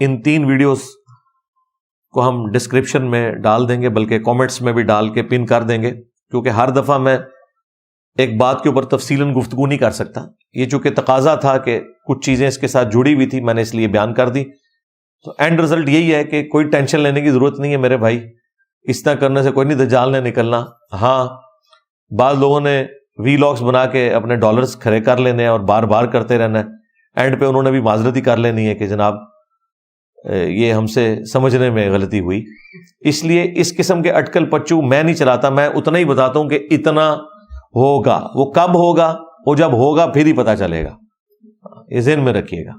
ان 3 ویڈیوز کو ہم ڈسکرپشن میں ڈال دیں گے، بلکہ کامنٹس میں بھی ڈال کے پن کر دیں گے، کیونکہ ہر دفعہ میں ایک بات کے اوپر تفصیلاً گفتگو نہیں کر سکتا۔ یہ چونکہ تقاضا تھا کہ کچھ چیزیں اس کے ساتھ جڑی ہوئی تھی، میں نے اس لیے بیان کر دی۔ تو اینڈ رزلٹ یہی ہے کہ کوئی ٹینشن لینے کی ضرورت نہیں ہے میرے بھائی، اس طرح کرنے سے کوئی نہیں دجال نے نکلنا۔ ہاں، بعض لوگوں نے وی لاگس بنا کے اپنے ڈالرز کھڑے کر لینے ہیں اور بار بار کرتے رہنا ہے، اینڈ پہ انہوں نے بھی معذرت ہی کر لینی ہے کہ جناب یہ ہم سے سمجھنے میں غلطی ہوئی۔ اس لیے اس قسم کے اٹکل پچو میں نہیں چلاتا، میں اتنا ہی بتاتا ہوں کہ اتنا ہوگا۔ وہ کب ہوگا؟ وہ جب ہوگا پھر ہی پتہ چلے گا، یہ ذہن میں رکھیے گا۔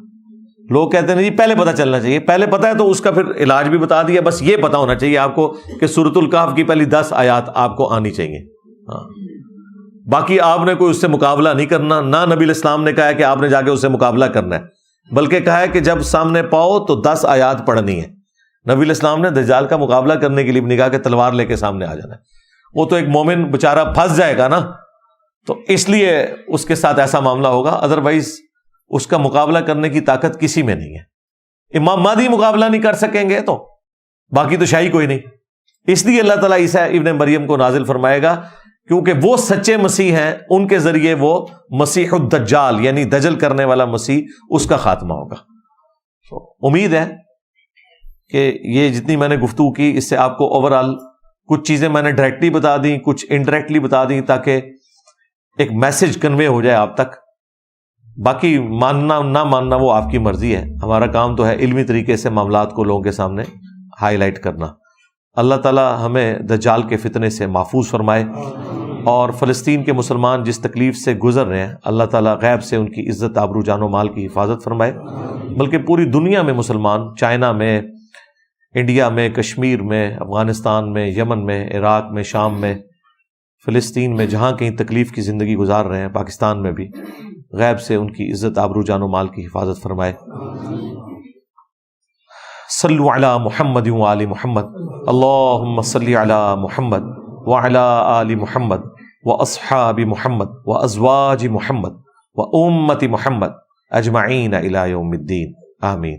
لوگ کہتے ہیں جی پہلے پتہ چلنا چاہیے، پہلے پتہ ہے تو اس کا پھر علاج بھی بتا دیا، بس یہ پتہ ہونا چاہیے آپ کو کہ سورۃ الکہف کی پہلی 10 آیات آپ کو آنی چاہیے۔ ہاں، باقی آپ نے کوئی اس سے مقابلہ نہیں کرنا، نہ نبی علیہ السلام نے کہا ہے کہ آپ نے جا کے اس سے مقابلہ کرنا ہے، بلکہ کہا ہے کہ جب سامنے پاؤ تو 10 آیات پڑھنی ہے۔ نبی علیہ السلام نے دجال کا مقابلہ کرنے کے لیے بھی نہیں کہا کہ تلوار لے کے سامنے آ جانا ہے، وہ تو ایک مومن بےچارہ پھنس جائے گا نا، تو اس لیے اس کے ساتھ ایسا معاملہ ہوگا، ادروائز اس کا مقابلہ کرنے کی طاقت کسی میں نہیں ہے۔ امام مہدی مقابلہ نہیں کر سکیں گے تو باقی تو شاہی کوئی نہیں۔ اس لیے اللہ تعالیٰ عیسیٰ ابن مریم کو نازل فرمائے گا، کیونکہ وہ سچے مسیح ہیں، ان کے ذریعے وہ مسیح الدجال یعنی دجل کرنے والا مسیح، اس کا خاتمہ ہوگا۔ تو امید ہے کہ یہ جتنی میں نے گفتگو کی اس سے آپ کو اوورآل کچھ چیزیں میں نے ڈائریکٹلی بتا دیں، کچھ انڈائریکٹلی بتا دیں، تاکہ ایک میسج کنوے ہو جائے آپ تک۔ باقی ماننا نہ ماننا وہ آپ کی مرضی ہے، ہمارا کام تو ہے علمی طریقے سے معاملات کو لوگوں کے سامنے ہائی لائٹ کرنا۔ اللہ تعالی ہمیں دجال کے فتنے سے محفوظ فرمائے، اور فلسطین کے مسلمان جس تکلیف سے گزر رہے ہیں اللہ تعالیٰ غیب سے ان کی عزت، آبرو، جان و مال کی حفاظت فرمائے، بلکہ پوری دنیا میں مسلمان، چائنا میں، انڈیا میں، کشمیر میں، افغانستان میں، یمن میں، عراق میں، شام میں، فلسطین میں، جہاں کہیں تکلیف کی زندگی گزار رہے ہیں، پاکستان میں بھی غیب سے ان کی عزت، آبرو، جان و مال کی حفاظت فرمائے۔ صلو علی محمد وآل محمد، اللہم صلی علی محمد وعلی آل محمد واصحاب محمد وازواج محمد وامت محمد اجمعین الی یوم الدین، آمین۔